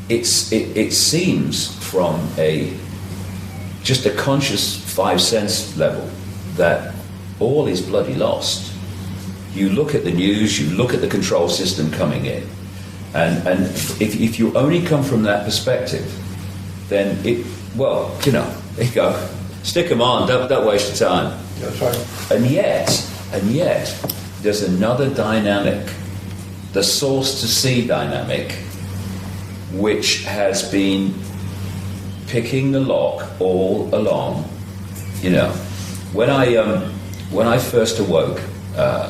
it seems from just a conscious 5 sense level that all is bloody lost. You look at the news, you look at the control system coming in, and if you only come from that perspective, then there you go. Stick them on, don't waste your time. That's right. And yet, there's another dynamic, the source to see dynamic, which has been picking the lock all along. When I first awoke,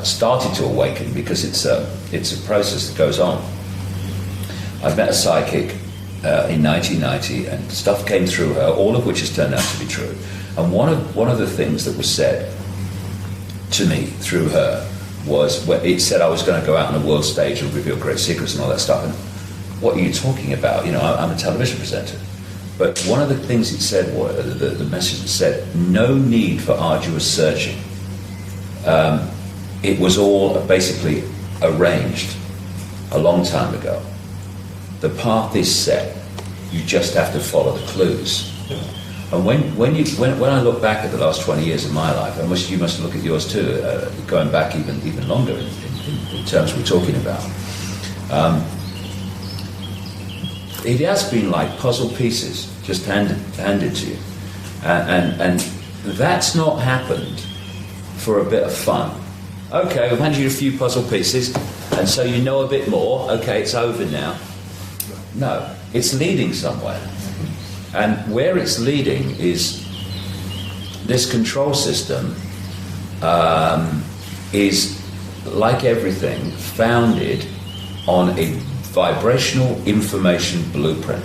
started to awaken, because it's a process that goes on. I met a psychic in 1990, and stuff came through her, all of which has turned out to be true. And one of the things that was said to me through her was, it said I was going to go out on the world stage and reveal great secrets and all that stuff. And what are you talking about? I'm a television presenter. But one of the things it said, the message said, no need for arduous searching. It was all basically arranged a long time ago. The path is set. You just have to follow the clues. And when I look back at the last 20 years of my life, you must look at yours too, going back even longer in terms we're talking about. It has been like puzzle pieces just handed to you, and that's not happened for a bit of fun. Okay, we've handed you a few puzzle pieces, and so you know a bit more. Okay, it's over now. No, it's leading somewhere. And where it's leading is this control system is, like everything, founded on a vibrational information blueprint.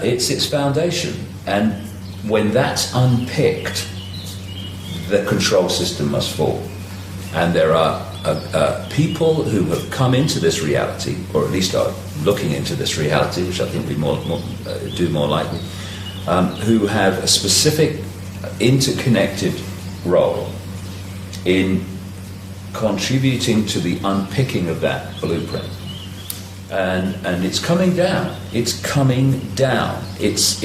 It's its foundation. And when that's unpicked, the control system must fall. And there are people who have come into this reality, or at least are looking into this reality, which I think we do more likely, who have a specific interconnected role in contributing to the unpicking of that blueprint. And it's coming down. It's coming down. It's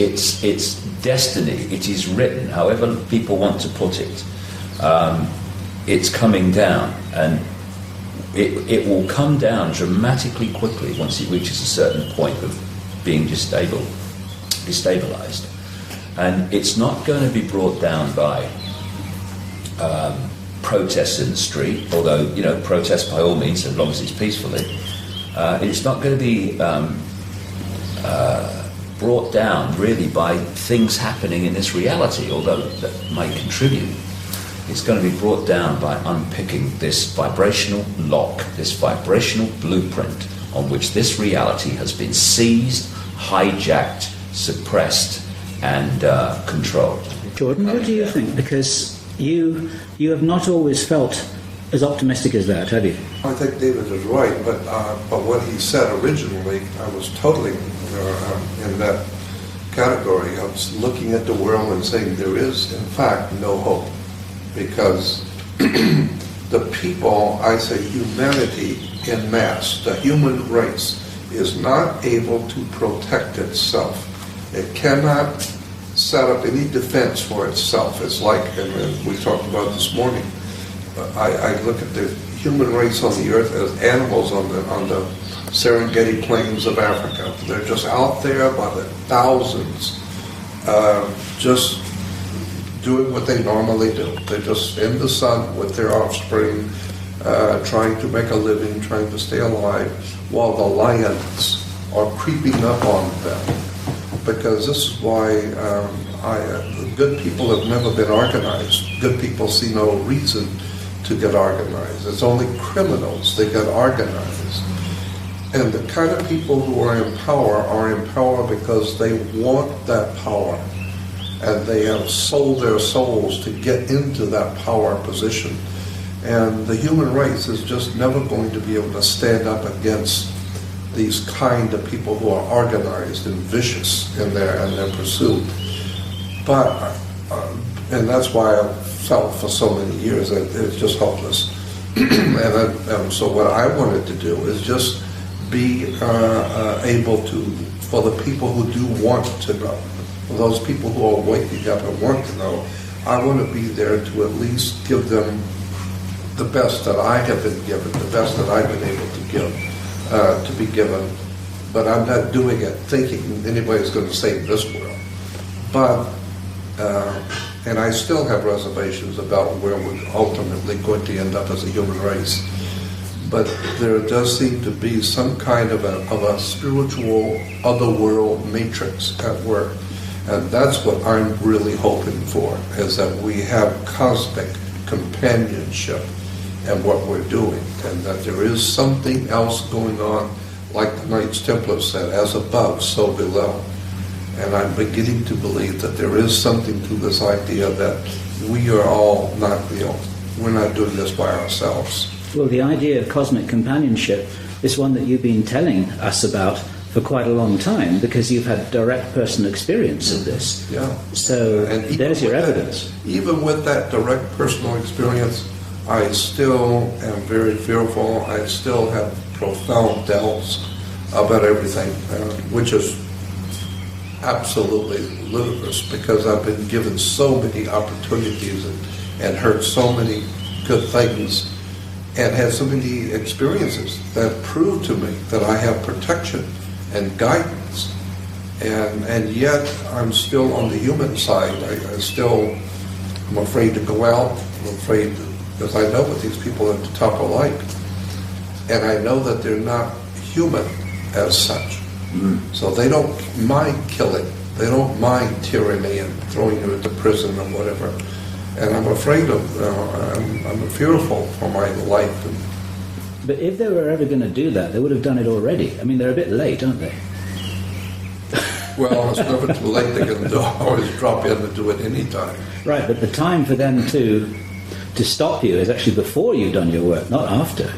destiny. It is written, however people want to put it. It's coming down, and it will come down dramatically quickly once it reaches a certain point of being destabilized. And it's not going to be brought down by protests in the street, although, protest by all means, as long as it's peacefully. It's not going to be brought down really by things happening in this reality, although that might contribute. It's going to be brought down by unpicking this vibrational lock, this vibrational blueprint on which this reality has been seized, hijacked, suppressed, and controlled. Jordan, what do you think? Because you have not always felt as optimistic as that, have you? I think David is right, but what he said originally, I was totally in that category. I was looking at the world and saying there is, in fact, no hope. Because the people, I say humanity in mass, the human race, is not able to protect itself. It cannot set up any defense for itself. It's like, and we talked about this morning, I look at the human race on the earth as animals on the Serengeti plains of Africa. They're just out there by the thousands, just doing what they normally do. They're just in the sun with their offspring, trying to make a living, trying to stay alive, while the lions are creeping up on them. Because this is why good people have never been organized. Good people see no reason to get organized. It's only criminals that get organized. And the kind of people who are in power because they want that power. And they have sold their souls to get into that power position. And the human race is just never going to be able to stand up against these kind of people who are organized and vicious in their pursuit. But, and that's why I felt for so many years that it's just hopeless. And so what I wanted to do is just be able to, for the people who do want to know, for those people who are waking up and want to know, I want to be there to at least give them the best that I have been given, the best that I've been able to give, to be given. But I'm not doing it thinking anybody's going to save this world. But, and I still have reservations about where we're ultimately going to end up as a human race. But there does seem to be some kind of a spiritual otherworld matrix at work. And that's what I'm really hoping for, is that we have cosmic companionship in what we're doing, and that there is something else going on, like the Knights Templar said, as above, so below. And I'm beginning to believe that there is something to this idea that we are all not real. We're not doing this by ourselves. Well, the idea of cosmic companionship is one that you've been telling us about for quite a long time, because you've had direct personal experience of this. Yeah. So there's your evidence. Even with that direct personal experience, I still am very fearful. I still have profound doubts about everything, which is absolutely ludicrous, because I've been given so many opportunities and heard so many good things and had so many experiences that prove to me that I have protection and guidance, and yet I'm still on the human side. I'm afraid to go out. I'm afraid because I know what these people at the top are like, and I know that they're not human as such. So they don't mind killing. They don't mind tyranny and throwing you into prison or whatever. And I'm afraid of. I'm fearful for my life. But if they were ever going to do that, they would have done it already. I mean, they're a bit late, aren't they? Well, it's never too late. They can always drop in and do it any time. Right, but the time for them to stop you is actually before you've done your work, not after.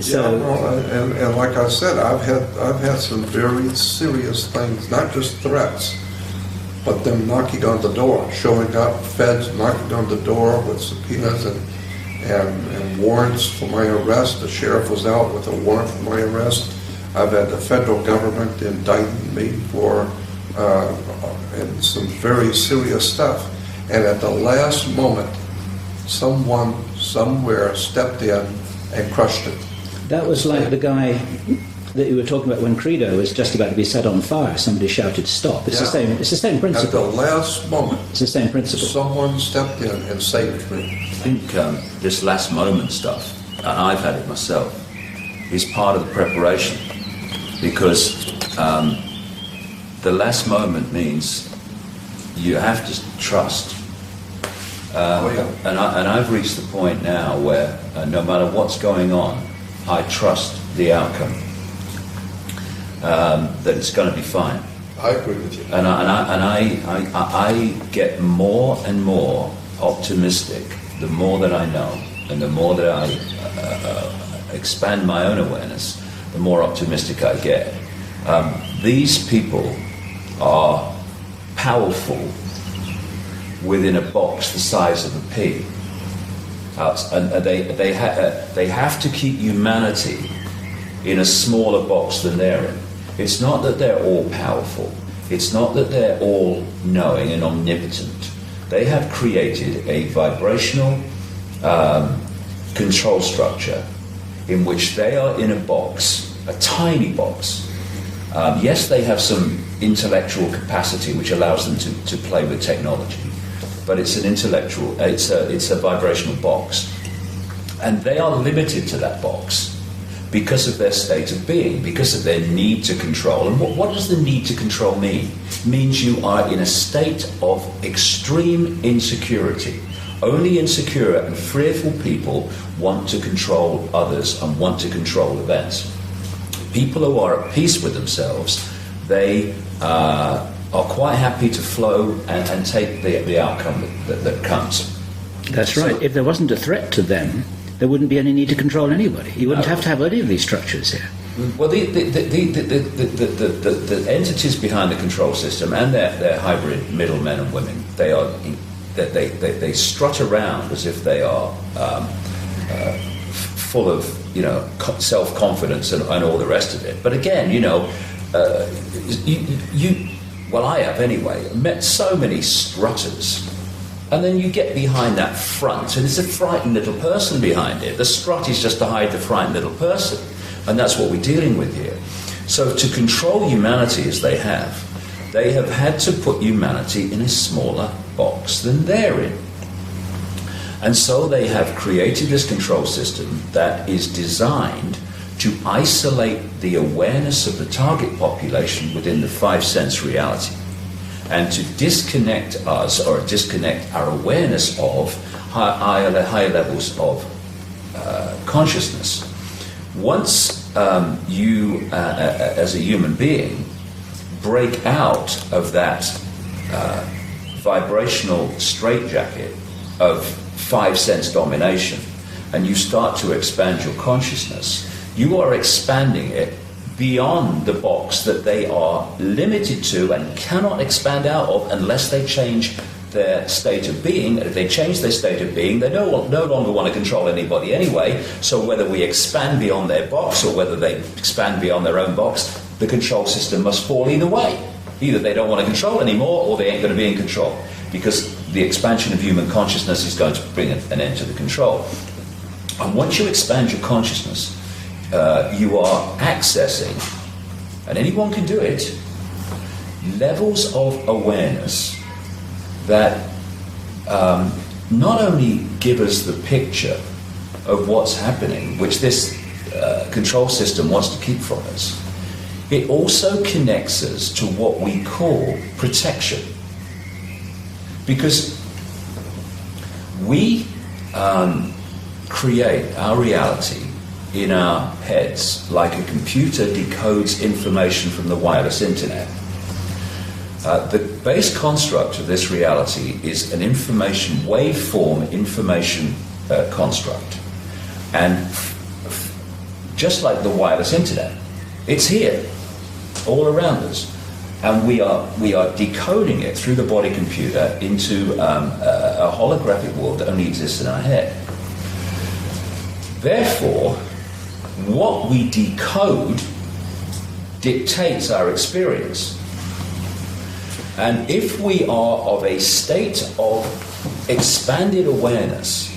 So, yeah, well, and like I said, I've had some very serious things, not just threats, but them knocking on the door, showing up, feds knocking on the door with subpoenas and warrants for my arrest. The sheriff was out with a warrant for my arrest. I've had the federal government indicting me for and some very serious stuff. And at the last moment, someone somewhere stepped in and crushed it. That was like the guy that you were talking about when Credo was just about to be set on fire. Somebody shouted, "Stop!" It's the same. It's the same principle. At the last moment, it's the same principle. Someone stepped in and saved me. I think this last moment stuff, and I've had it myself, is part of the preparation, because the last moment means you have to trust. And I've reached the point now where no matter what's going on, I trust the outcome, that it's going to be fine. I agree with you. And I get more and more optimistic the more that I know, and the more that I expand my own awareness, the more optimistic I get. These people are powerful within a box the size of a pea. And they have to keep humanity in a smaller box than they're in. It's not that they're all powerful. It's not that they're all knowing and omnipotent. They have created a vibrational control structure in which they are in a box, a tiny box. Yes, they have some intellectual capacity which allows them to play with technology. But it's an intellectual, it's a vibrational box. And they are limited to that box because of their state of being, because of their need to control. And what does the need to control mean? It means you are in a state of extreme insecurity. Only insecure and fearful people want to control others and want to control events. People who are at peace with themselves, they are quite happy to flow and take the outcome that comes. That's right. If there wasn't a threat to them, there wouldn't be any need to control anybody. You wouldn't have to have any of these structures here. Well, the entities behind the control system and their hybrid middlemen and women, they strut around as if they are full of, self-confidence and all the rest of it. But again, I have anyway, met so many strutters. And then you get behind that front, and there's a frightened little person behind it. The strut is just to hide the frightened little person. And that's what we're dealing with here. So to control humanity as they have had to put humanity in a smaller box than they're in. And so they have created this control system that is designed to isolate the awareness of the target population within the five-sense reality, and to disconnect us, or disconnect our awareness of higher levels of consciousness. Once you, as a human being, break out of that vibrational straitjacket of five-sense domination, and you start to expand your consciousness, you are expanding it beyond the box that they are limited to and cannot expand out of unless they change their state of being. And if they change their state of being, they no longer want to control anybody anyway. So whether we expand beyond their box or whether they expand beyond their own box, the control system must fall either way. Either they don't want to control anymore, or they ain't going to be in control, because the expansion of human consciousness is going to bring an end to the control. And once you expand your consciousness, you are accessing, and anyone can do it, levels of awareness that not only give us the picture of what's happening, which this control system wants to keep from us, it also connects us to what we call protection. Because we create our reality in our heads like a computer decodes information from the wireless internet. The base construct of this reality is an information, waveform information construct. And just like the wireless internet, it's here, all around us. And we are decoding it through the body computer into a holographic world that only exists in our head. Therefore, what we decode dictates our experience. And if we are of a state of expanded awareness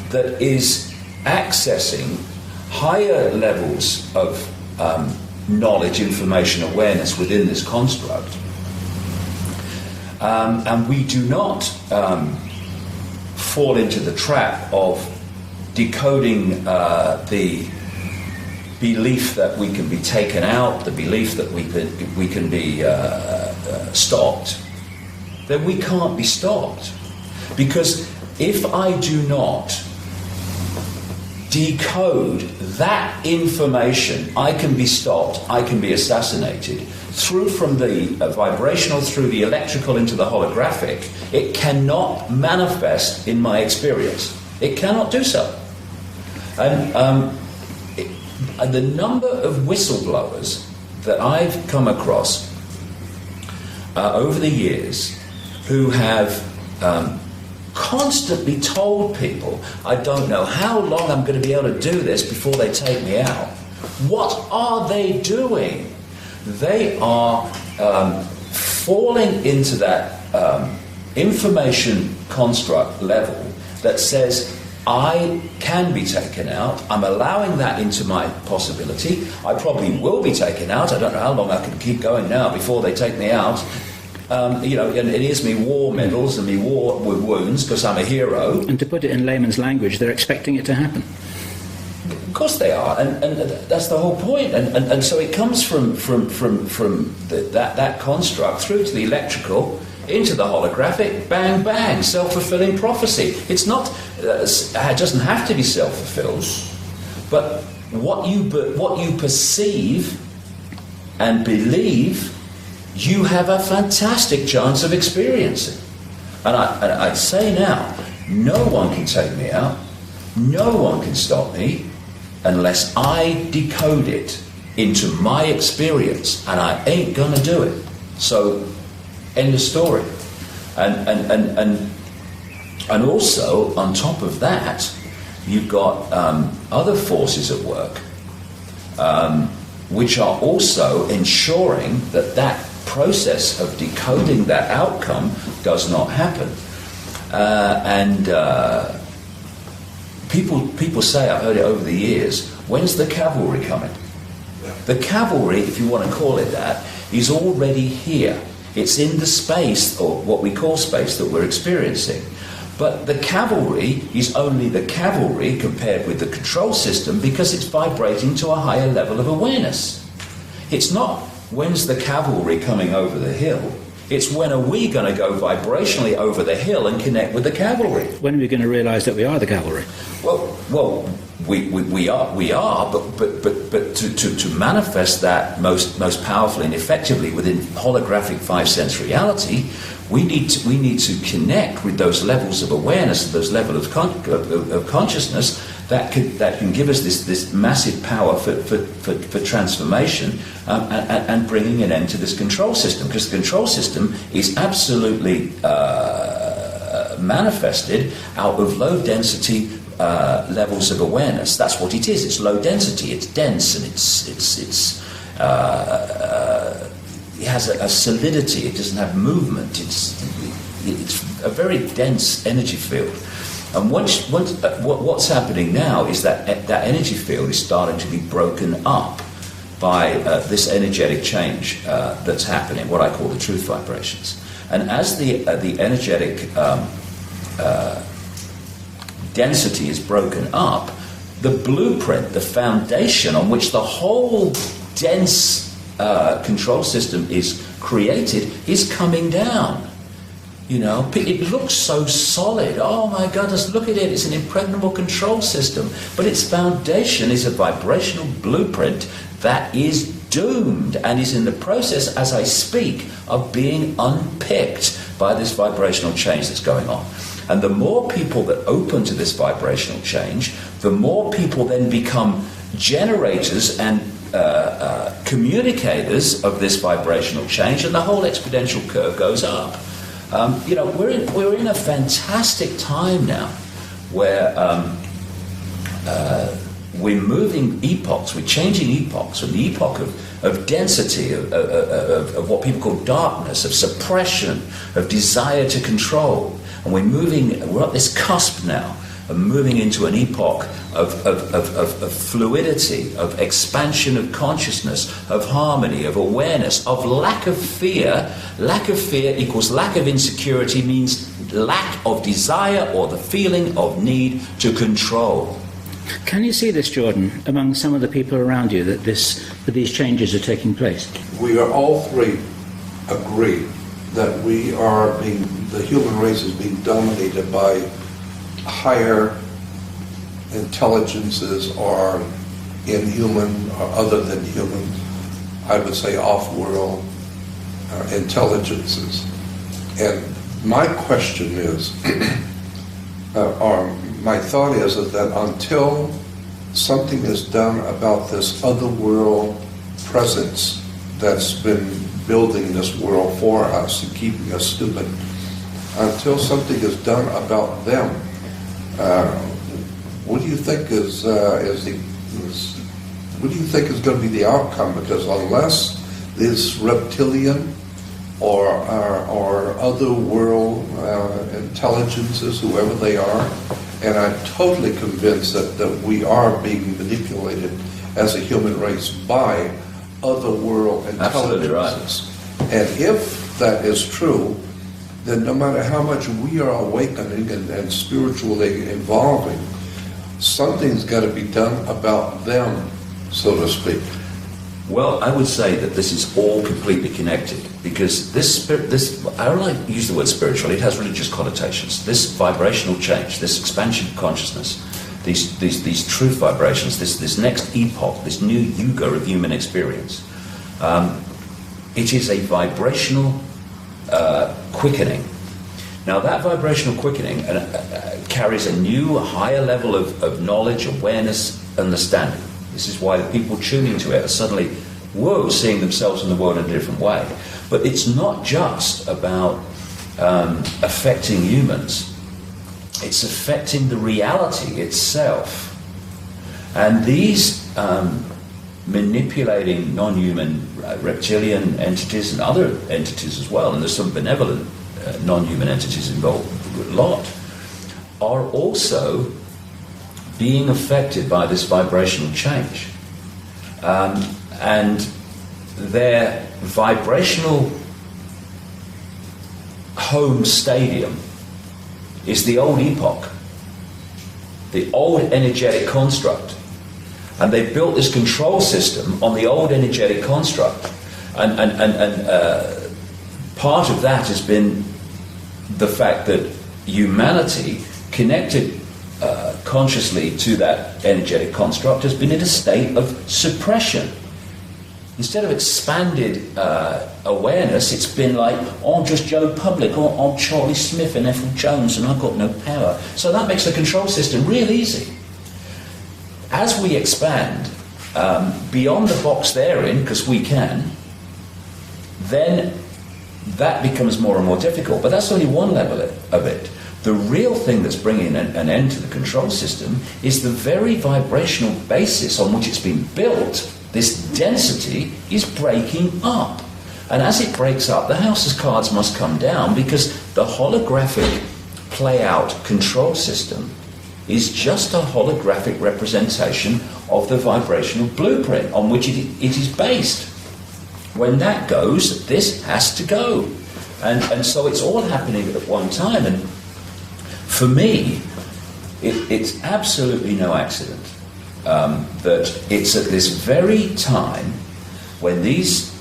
that is accessing higher levels of knowledge, information, awareness within this construct, and we do not fall into the trap of decoding the belief that we can be taken out, the belief that we can be stopped, then we can't be stopped. Because if I do not decode that information, I can be stopped, I can be assassinated. Through from the vibrational, through the electrical into the holographic, it cannot manifest in my experience. It cannot do so. And the number of whistleblowers that I've come across over the years who have constantly told people, I don't know how long I'm going to be able to do this before they take me out. What are they doing? They are falling into that information construct level that says, I can be taken out. I'm allowing that into my possibility. I probably will be taken out. I don't know how long I can keep going now before they take me out. And it is me war medals and me war wounds because I'm a hero. And to put it in layman's language, they're expecting it to happen. Of course they are, and that's the whole point. And so it comes from that construct through to the electrical, into the holographic, bang, bang, self-fulfilling prophecy. It's not, it doesn't have to be self-fulfilled, but what you perceive and believe, you have a fantastic chance of experiencing. And I'd say now, no one can take me out, no one can stop me, unless I decode it into my experience, and I ain't gonna do it. So, end of story. And also, on top of that, you've got other forces at work which are also ensuring that that process of decoding that outcome does not happen. People say, I've heard it over the years, when's the cavalry coming? The cavalry, if you want to call it that, is already here. It's in the space, or what we call space, that we're experiencing. But the cavalry is only the cavalry compared with the control system because it's vibrating to a higher level of awareness. It's not when's the cavalry coming over the hill. It's when are we going to go vibrationally over the hill and connect with the cavalry? When are we going to realise that we are the cavalry? Well, we are, but to manifest that most powerfully and effectively within holographic five-sense reality, we need to connect with those levels of awareness, those levels of consciousness that can give us this massive power for transformation and bringing an end to this control system, because the control system is absolutely manifested out of low density levels of awareness. That's what it is. It's low density. It's dense, and it has a solidity. It doesn't have movement. It's a very dense energy field. And what's happening now is that energy field is starting to be broken up by this energetic change that's happening, what I call the truth vibrations. And as the energetic density is broken up, the blueprint, the foundation on which the whole dense control system is created is coming down. You know, it looks so solid. Oh my goodness, look at it. It's an impregnable control system. But its foundation is a vibrational blueprint that is doomed and is in the process, as I speak, of being unpicked by this vibrational change that's going on. And the more people that open to this vibrational change, the more people then become generators and communicators of this vibrational change, and the whole exponential curve goes up. We're in a fantastic time now where we're moving epochs, we're changing epochs from the epoch of density, of what people call darkness, of suppression, of desire to control. And we're at this cusp now of moving into an epoch of fluidity, of expansion of consciousness, of harmony, of awareness, of lack of fear. Lack of fear equals lack of insecurity, means lack of desire or the feeling of need to control. Can you see this, Jordan, among some of the people around you, that these changes are taking place? We are all three agree that the human race is being dominated by higher intelligences or inhuman or other than human, I would say off-world intelligences. And my question is, or my thought is that until something is done about this other world presence that's been building this world for us and keeping us stupid, until something is done about them, what do you think is going to be the outcome? Because unless this reptilian or other world intelligences, whoever they are, and I'm totally convinced that we are being manipulated as a human race by other world intelligences. Right. And if that is true, then no matter how much we are awakening and spiritually evolving, something's got to be done about them, so to speak. Well, I would say that this is all completely connected, because this I don't like to use the word spiritual, it has religious connotations. This vibrational change, this expansion of consciousness, these truth vibrations, this next epoch, this new yuga of human experience, it is a vibrational quickening. Now that vibrational quickening carries a new, higher level of knowledge, awareness, understanding. This is why the people tuning to it are suddenly, seeing themselves in the world in a different way. But it's not just about affecting humans. It's affecting the reality itself. And these manipulating non-human reptilian entities and other entities as well, and there's some benevolent non-human entities involved a lot, are also being affected by this vibrational change. And their vibrational home stadium is the old epoch, the old energetic construct. And they built this control system on the old energetic construct. And part of that has been the fact that humanity, connected consciously to that energetic construct, has been in a state of suppression. Instead of expanded awareness, it's been like, oh, I'm just Joe Public, or I'm Charlie Smith and Ethel Jones, and I've got no power. So that makes the control system real easy. As we expand beyond the box they're in, because we can, then that becomes more and more difficult. But that's only one level of it. The real thing that's bringing an end to the control system is the very vibrational basis on which it's been built. This density is breaking up. And as it breaks up, the house of cards must come down, because the holographic play-out control system is just a holographic representation of the vibrational blueprint on which it is based. When that goes, this has to go. And so it's all happening at one time. And for me, it's absolutely no accident that it's at this very time when these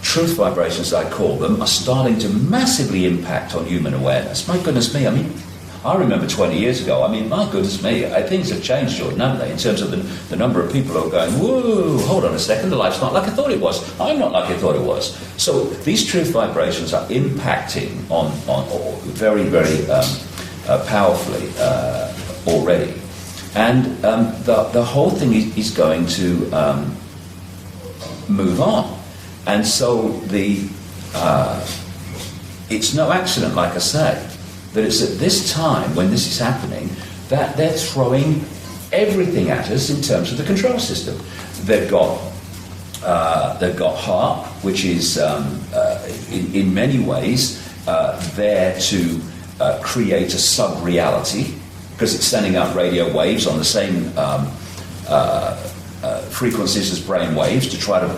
truth vibrations, I call them, are starting to massively impact on human awareness. My goodness me, I mean, I remember 20 years ago, I mean, my goodness me, things have changed, Jordan, haven't they, in terms of the number of people who are going, whoa, hold on a second, the life's not like I thought it was. I'm not like I thought it was. So these truth vibrations are impacting on very, very powerfully already. And the whole thing is going to move on. And so it's no accident, like I say, that it's at this time when this is happening that they're throwing everything at us in terms of the control system. They've got HAARP, which is in many ways there to create a sub-reality, because it's sending out radio waves on the same frequencies as brain waves to try to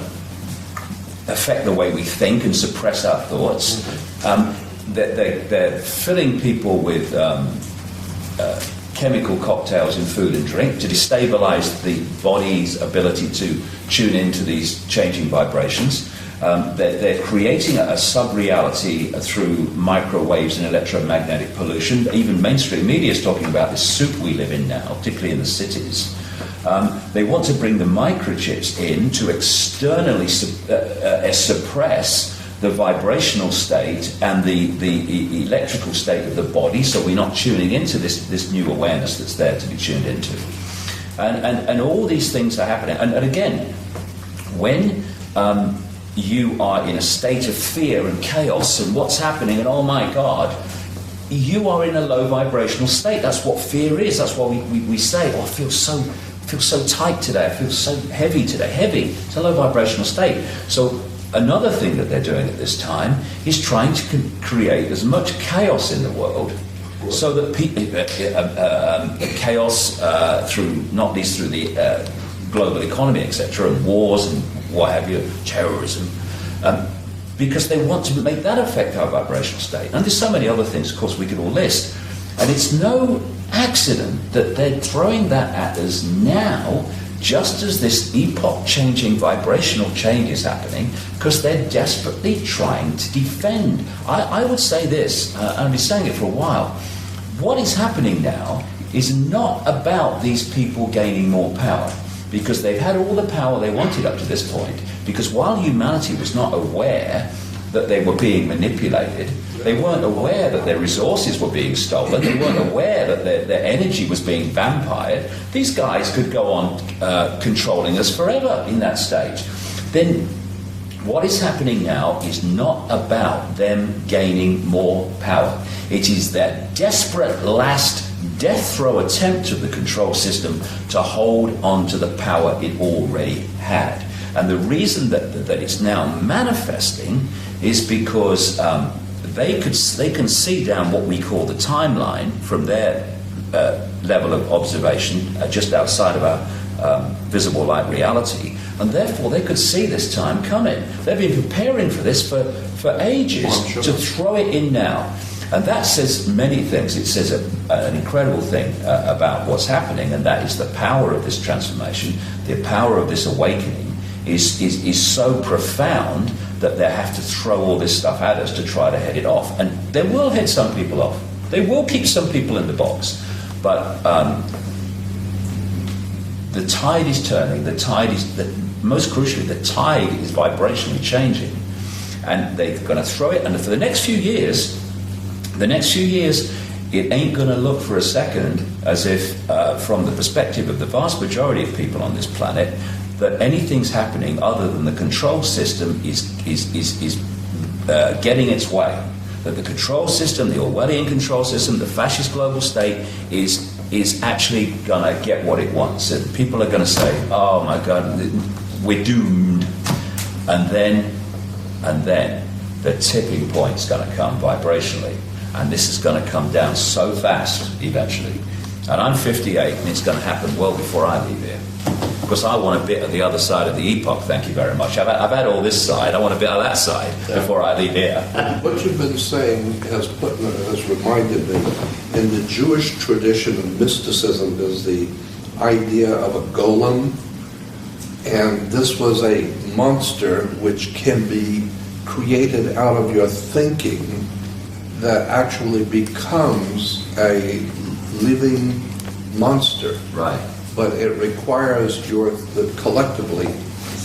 affect the way we think and suppress our thoughts. They're filling people with chemical cocktails in food and drink to destabilize the body's ability to tune into these changing vibrations. They're creating a sub-reality through microwaves and electromagnetic pollution. Even mainstream media is talking about this soup we live in now, particularly in the cities. They want to bring the microchips in to externally suppress the vibrational state and the electrical state of the body, so we're not tuning into this new awareness that's there to be tuned into. And all these things are happening. And again, when you are in a state of fear and chaos and what's happening, and oh my God, you are in a low vibrational state. That's what fear is. That's why we say, oh, I feel so tight today, I feel so heavy today. Heavy, it's a low vibrational state. So another thing that they're doing at this time is trying to create as much chaos in the world, so that chaos through, not least through the global economy, etc., and wars and what have you, terrorism, because they want to make that affect our vibrational state. And there's so many other things, of course, we could all list. And it's no accident that they're throwing that at us now, just as this epoch-changing vibrational change is happening, because they're desperately trying to defend. I would say this, I've been saying it for a while, what is happening now is not about these people gaining more power, because they've had all the power they wanted up to this point, because while humanity was not aware that they were being manipulated, they weren't aware that their resources were being stolen, they weren't aware that their energy was being vampired, these guys could go on controlling us forever in that stage. Then What is happening now is not about them gaining more power. It is their desperate last death throw attempt of the control system to hold on to the power it already had. And the reason that it's now manifesting is because they can see down what we call the timeline from their level of observation just outside of our visible light reality, and therefore they could see this time coming. They've been preparing for this for ages, to throw it in now. And that says many things. It says an incredible thing about what's happening, and that is the power of this transformation, the power of this awakening is so profound that they have to throw all this stuff at us to try to head it off. And they will head some people off. They will keep some people in the box. But the tide is turning. Most crucially, the tide is vibrationally changing. And they're going to throw it. And for the next few years, it ain't going to look for a second as if, from the perspective of the vast majority of people on this planet, that anything's happening other than the control system is getting its way. That the control system, the Orwellian control system, the fascist global state is actually going to get what it wants. And people are going to say, oh my God, we're doomed. And then the tipping point's going to come vibrationally. And this is going to come down so fast eventually. And I'm 58, and it's going to happen well before I leave here. Because I want a bit of the other side of the epoch, thank you very much. I've had all this side, I want a bit of that side before I leave here. What you've been saying has reminded me, in the Jewish tradition of mysticism, there's the idea of a golem, and this was a monster which can be created out of your thinking that actually becomes a living monster. Right. But it requires the collectively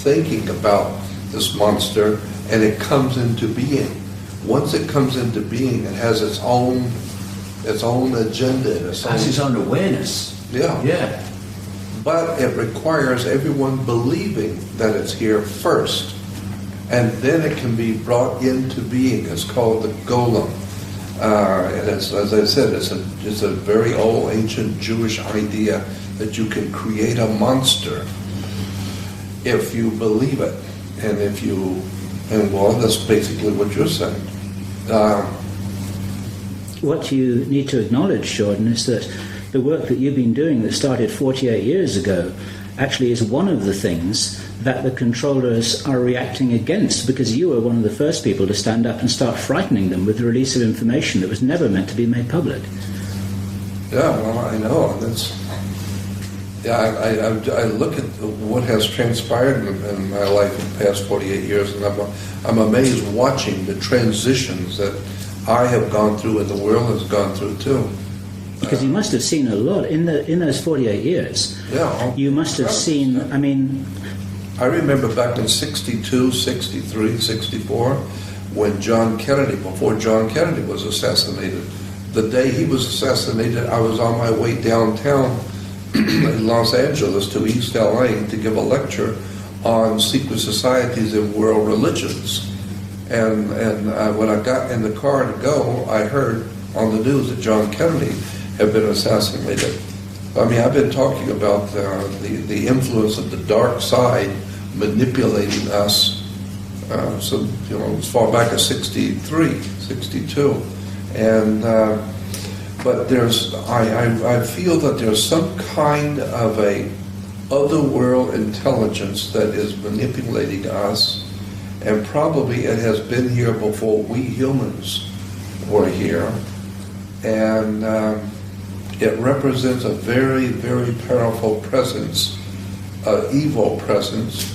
thinking about this monster, and it comes into being. Once it comes into being, it has its own agenda. It has its own awareness. Yeah. But it requires everyone believing that it's here first, and then it can be brought into being. It's called the golem. And as I said, it's a very old, ancient Jewish idea that you can create a monster if you believe it, and well, that's basically what you're saying. What you need to acknowledge, Jordan, is that the work that you've been doing that started 48 years ago actually is one of the things that the controllers are reacting against, because you were one of the first people to stand up and start frightening them with the release of information that was never meant to be made public. Yeah, well, I know. I look at what has transpired in my life in the past 48 years, and I'm amazed watching the transitions that I have gone through and the world has gone through too. Because you must have seen a lot in those 48 years. Yeah. You must have seen, I remember back in 62, 63, 64, when before John Kennedy was assassinated. The day he was assassinated, I was on my way downtown in Los Angeles to East LA to give a lecture on secret societies and world religions. And when I got in the car to go, I heard on the news that John Kennedy had been assassinated. I've been talking about the influence of the dark side manipulating us as far back as 63, 62. And but I feel that there's some kind of a otherworld intelligence that is manipulating us, and probably it has been here before we humans were here, and it represents a very, very powerful presence, evil presence.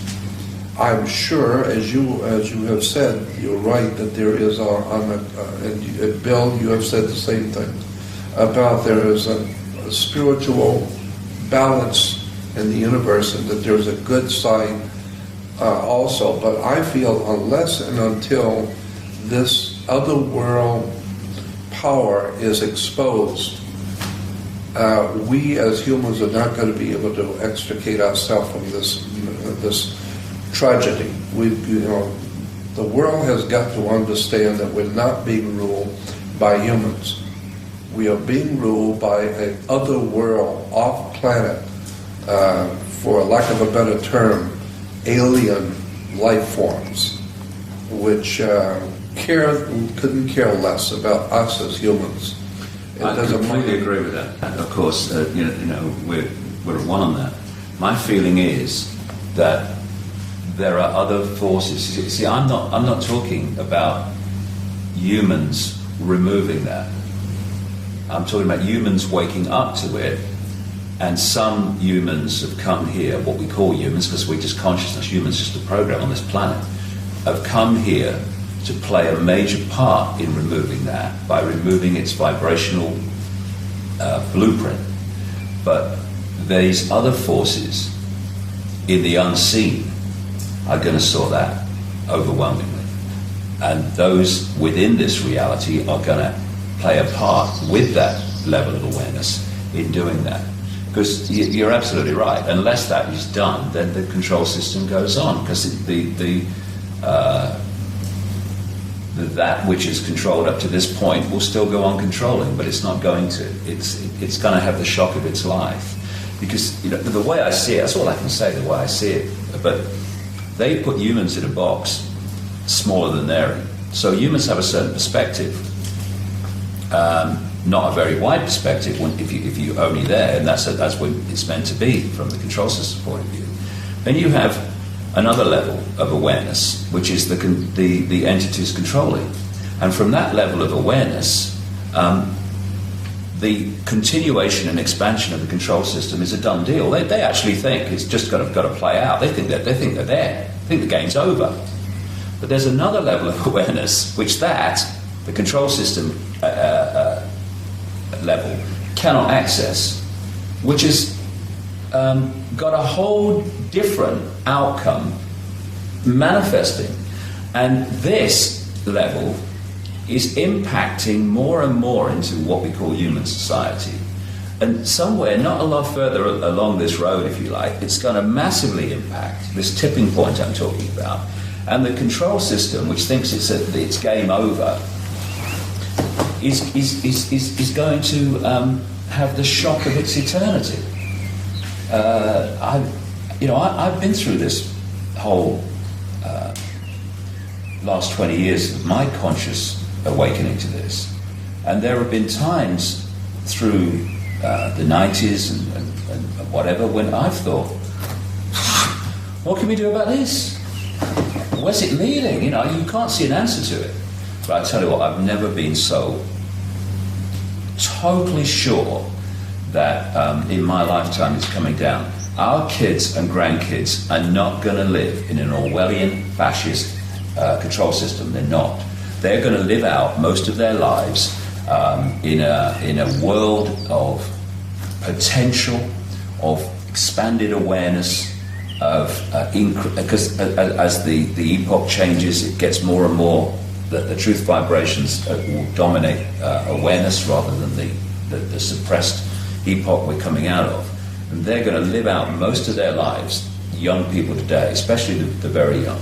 I'm sure, as you have said, you're right that there is and Bill, you have said the same thing about there is a spiritual balance in the universe, and that there's a good side also. But I feel unless and until this other world power is exposed, we as humans are not going to be able to extricate ourselves from this tragedy. The world has got to understand that we're not being ruled by humans. We are being ruled by an other world, off-planet, for lack of a better term, alien life forms, which couldn't care less about us as humans. I completely agree with that. And of course, we're at one on that. My feeling is that there are other forces. See, I'm not talking about humans removing that. I'm talking about humans waking up to it, and some humans have come here, what we call humans, because we're just consciousness, humans just a program on this planet, have come here to play a major part in removing that by removing its vibrational blueprint. But these other forces in the unseen are going to sort that overwhelmingly. And those within this reality are going to play a part with that level of awareness in doing that. Because you're absolutely right. Unless that is done, then the control system goes on. Because that which is controlled up to this point will still go on controlling, but it's not going to. It's going to have the shock of its life. Because the way I see it, that's all I can say, the way I see it. But they put humans in a box smaller than they're in. So humans have a certain perspective. Not a very wide perspective if you're only there, and that's what it's meant to be from the control system point of view. Then you have another level of awareness, which is the entities controlling. And from that level of awareness, the continuation and expansion of the control system is a done deal. They actually think it's just got to play out. They think they're there. They think the game's over. But there's another level of awareness, which the control system level cannot access, which has got a whole different outcome manifesting. And this level is impacting more and more into what we call human society. And somewhere, not a lot further along this road, if you like, it's going to massively impact this tipping point I'm talking about. And the control system, which thinks it's game over, is going to have the shock of its eternity. I've been through this whole last 20 years of my conscious awakening to this, and there have been times through the 90s and whatever when I've thought, what can we do about this? Where's it leading? You can't see an answer to it. But I tell you what, I've never been so totally sure that in my lifetime it's coming down. Our kids and grandkids are not going to live in an Orwellian fascist control system. They're not. They're going to live out most of their lives in a world of potential, of expanded awareness, because as the epoch changes, it gets more and more that the truth vibrations will dominate awareness rather than the suppressed epoch we're coming out of. And they're going to live out most of their lives, young people today, especially the very young,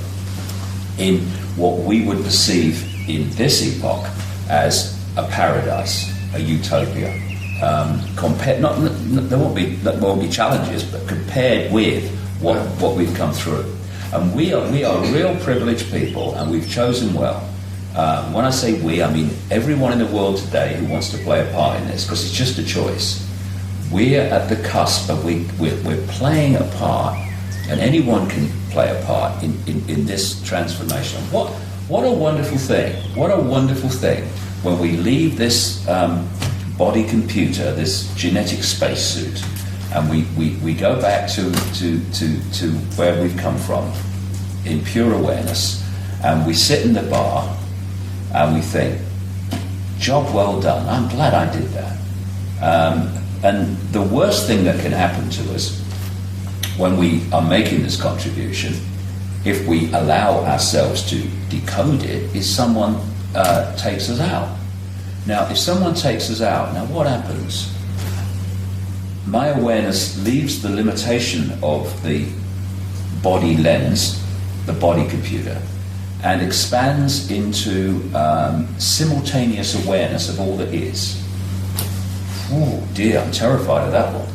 in what we would perceive in this epoch as a paradise, a utopia. There won't be challenges, but compared with what we've come through. And we are real privileged people, and we've chosen well. When I say we, I mean everyone in the world today who wants to play a part in this, because it's just a choice. We're at the cusp of we're playing a part, and anyone can play a part in this transformation. What a wonderful thing! What a wonderful thing when we leave this body computer, this genetic spacesuit, and we go back to where we've come from in pure awareness, and we sit in the bar and we think, job well done, I'm glad I did that. And the worst thing that can happen to us when we are making this contribution, if we allow ourselves to decode it, is someone takes us out. Now, if someone takes us out, now what happens? My awareness leaves the limitation of the body lens, the body computer, and expands into simultaneous awareness of all that is. Oh dear, I'm terrified of that one.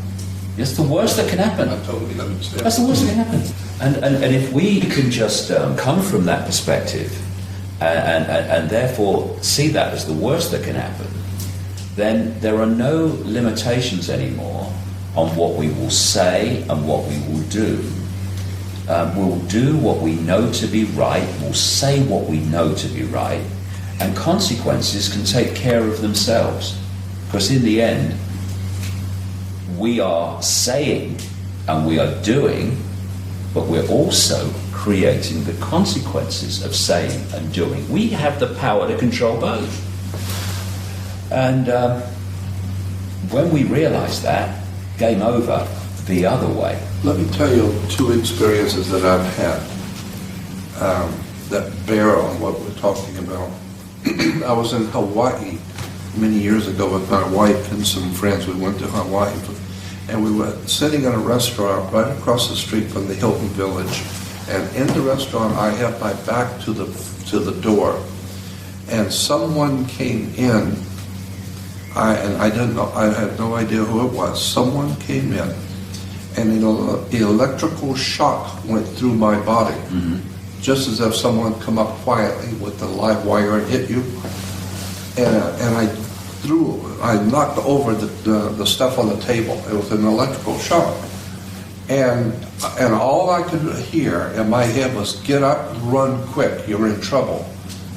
It's the worst that can happen. I totally understand. That's the worst that can happen. And if we can just come from that perspective and therefore see that as the worst that can happen, then there are no limitations anymore on what we will say and what we will do. We'll do what we know to be right, we'll say what we know to be right, and consequences can take care of themselves. Because in the end, we are saying and we are doing, but we're also creating the consequences of saying and doing. We have the power to control both. And when we realize that, game over the other way. Let me tell you two experiences that I've had that bear on what we're talking about. I was in Hawaii many years ago with my wife and some friends. We went to Hawaii, and we were sitting in a restaurant right across the street from the Hilton Village. And in the restaurant, I had my back to the door, and someone came in. I didn't know. I had no idea who it was. Someone came in, and an electrical shock went through my body, just as if someone come up quietly with the live wire and hit you. And I knocked over the stuff on the table. It was an electrical shock. And all I could hear in my head was, get up, run quick, you're in trouble.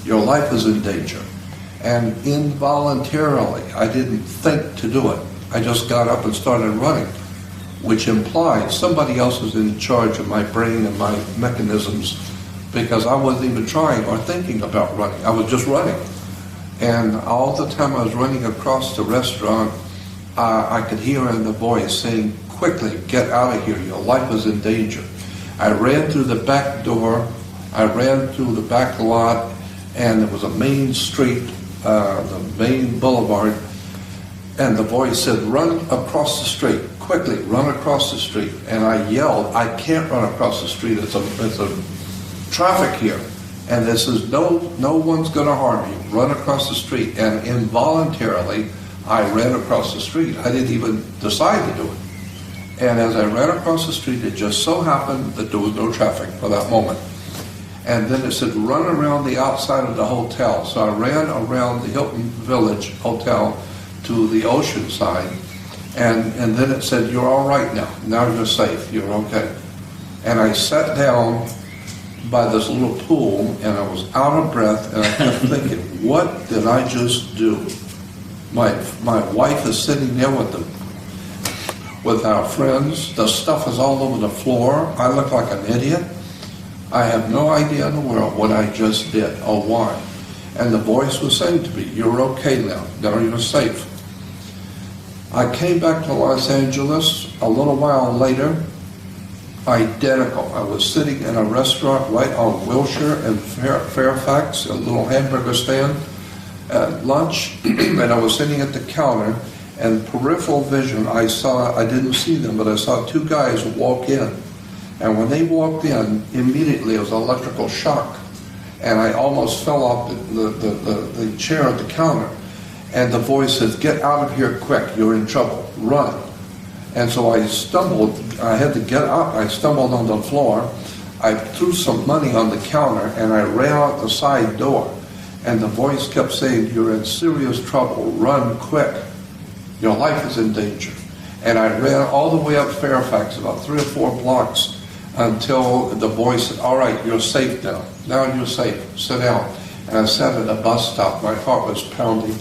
Your life is in danger. And involuntarily, I didn't think to do it. I just got up and started running, which implied somebody else was in charge of my brain and my mechanisms, because I wasn't even trying or thinking about running. I was just running. And all the time I was running across the restaurant, I could hear in the voice saying, quickly, get out of here, your life is in danger. I ran through the back door, I ran through the back lot, and there was a main street, the main boulevard, and the voice said, run across the street, quickly, run across the street. And I yelled, I can't run across the street, it's a traffic here. And this is no one's going to harm you. Run across the street. And involuntarily, I ran across the street. I didn't even decide to do it. And as I ran across the street, it just so happened that there was no traffic for that moment. And then it said, run around the outside of the hotel. So I ran around the Hilton Village Hotel to the ocean side. And then it said, you're all right now. Now you're safe. You're okay. And I sat down by this little pool, and I was out of breath, and I kept thinking, what did I just do? My wife is sitting there with our friends. The stuff is all over the floor. I look like an idiot. I have no idea in the world what I just did or why. And the voice was saying to me, you're okay now. Now you're safe. I came back to Los Angeles a little while later. Identical. I was sitting in a restaurant right on Wilshire and Fairfax, a little hamburger stand at lunch, and I was sitting at the counter, and peripheral vision, I didn't see them, but I saw two guys walk in. And when they walked in, immediately it was an electrical shock, and I almost fell off the chair at the counter. And the voice said, get out of here quick, you're in trouble, run. And so I stumbled, I had to get up, I stumbled on the floor, I threw some money on the counter, and I ran out the side door. And the voice kept saying, you're in serious trouble, run quick, your life is in danger. And I ran all the way up Fairfax, about 3 or 4 blocks, until the voice said, all right, you're safe now. Now you're safe, sit down. And I sat at a bus stop, my heart was pounding,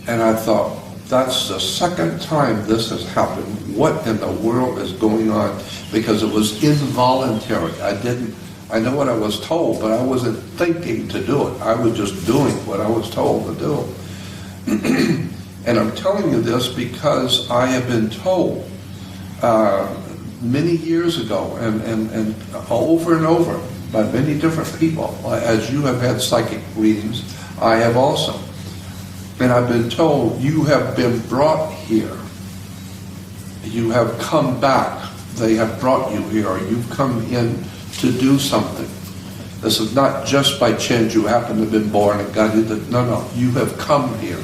and I thought, that's the second time this has happened. What in the world is going on? Because it was involuntary. I know what I was told, but I wasn't thinking to do it. I was just doing what I was told to do. And I'm telling you this because I have been told many years ago and over by many different people, as you have had psychic readings, I have also. And I've been told, you have been brought here. You have come back. They have brought you here. You've come in to do something. This is not just by chance you happen to have been born and God did it. No, you have come here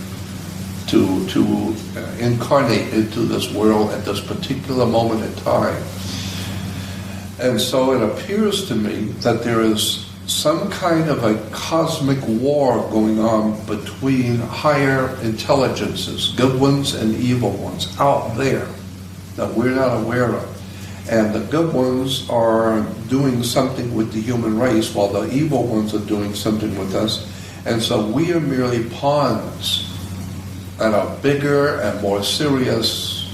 to incarnate into this world at this particular moment in time. And so it appears to me that there is some kind of a cosmic war going on between higher intelligences, good ones and evil ones, out there that we're not aware of. And the good ones are doing something with the human race while the evil ones are doing something with us. And so we are merely pawns at a bigger and more serious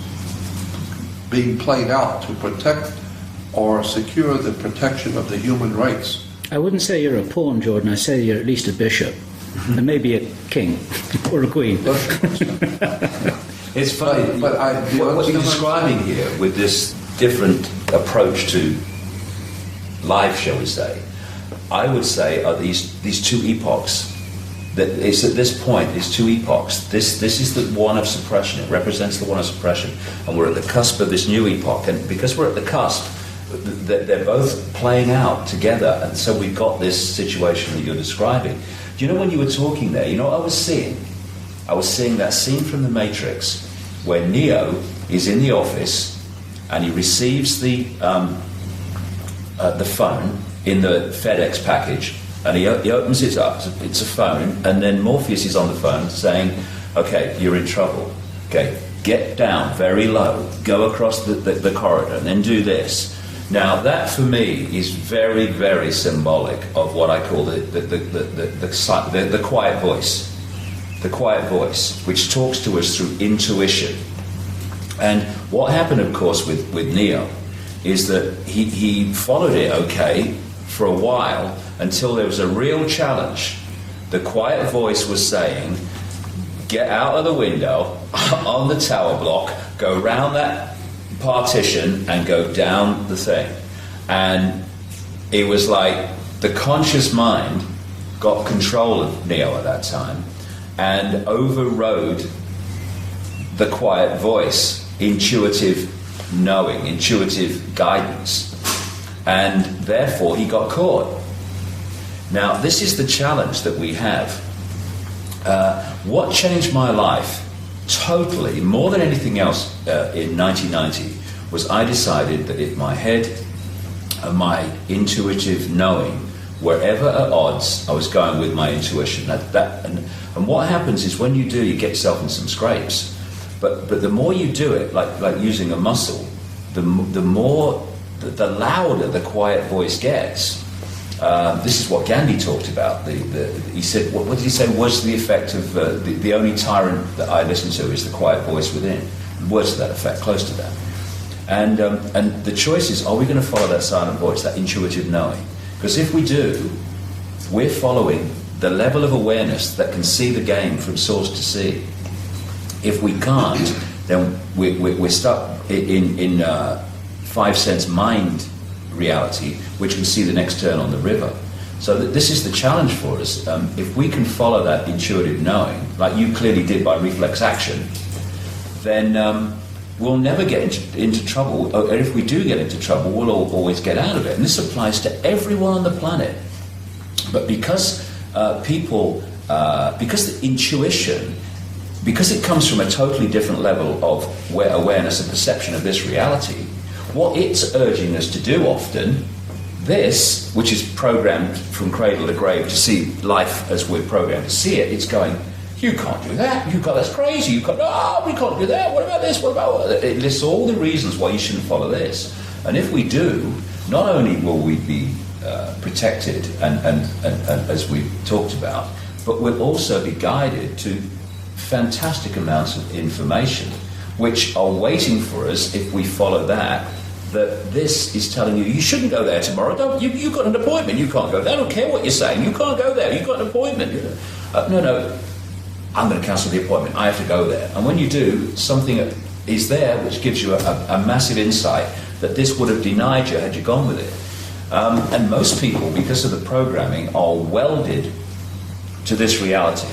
being played out to protect or secure the protection of the human race. I wouldn't say you're a pawn, Jordan. I say you're at least a bishop, and maybe a king or a queen. It's funny, but what you're describing here with this different approach to life, shall we say, I would say are these two epochs. That it's at this point, these two epochs. This is the one of suppression. It represents the one of suppression, and we're at the cusp of this new epoch. And because we're at the cusp, they're both playing out together, and so we've got this situation that you're describing. Do you know, when you were talking there, you know what I was seeing? I was seeing that scene from The Matrix where Neo is in the office and he receives the phone in the FedEx package, and he opens it up. It's a phone, and then Morpheus is on the phone saying, "Okay, you're in trouble. Okay, get down very low, go across the corridor, and then do this." Now, that for me is very, very symbolic of what I call the quiet voice. The quiet voice, which talks to us through intuition. And what happened, of course, with Neo is that he followed it okay for a while until there was a real challenge. The quiet voice was saying, get out of the window on the tower block, go round that partition and go down the thing. And it was like the conscious mind got control of Neo at that time and overrode the quiet voice, intuitive knowing, intuitive guidance, and therefore he got caught. Now, this is the challenge that we have. What changed my life totally, more than anything else, in 1990, was I decided that if my head and my intuitive knowing were ever at odds, I was going with my intuition. And what happens is when you do, you get yourself in some scrapes. But the more you do it, like using a muscle, the louder the quiet voice gets. This is what Gandhi talked about. He said, what did he say was the effect of the only tyrant that I listen to is the quiet voice within. Words to that effect, close to that. And the choice is, are we going to follow that silent voice, that intuitive knowing? Because if we do, we're following the level of awareness that can see the game from source to sea. If we can't, then we're stuck in five sense mind reality, which can see the next turn on the river. So this is the challenge for us. If we can follow that intuitive knowing, like you clearly did by reflex action, then we'll never get into trouble. Or if we do get into trouble, we'll always get out of it. And this applies to everyone on the planet. But because because the intuition, because it comes from a totally different level of awareness and perception of this reality, what it's urging us to do often, this, which is programmed from cradle to grave to see life as we're programmed to see it, it's going, you can't do that, that's crazy, we can't do that, what about this, what about... It lists all the reasons why you shouldn't follow this. And if we do, not only will we be protected and as we talked about, but we'll also be guided to fantastic amounts of information which are waiting for us if we follow that this is telling you, you shouldn't go there tomorrow. You've got an appointment, you can't go there. I don't care what you're saying, you can't go there, you've got an appointment. No, I'm going to cancel the appointment, I have to go there. And when you do, something is there which gives you a massive insight that this would have denied you had you gone with it. And most people, because of the programming, are welded to this reality.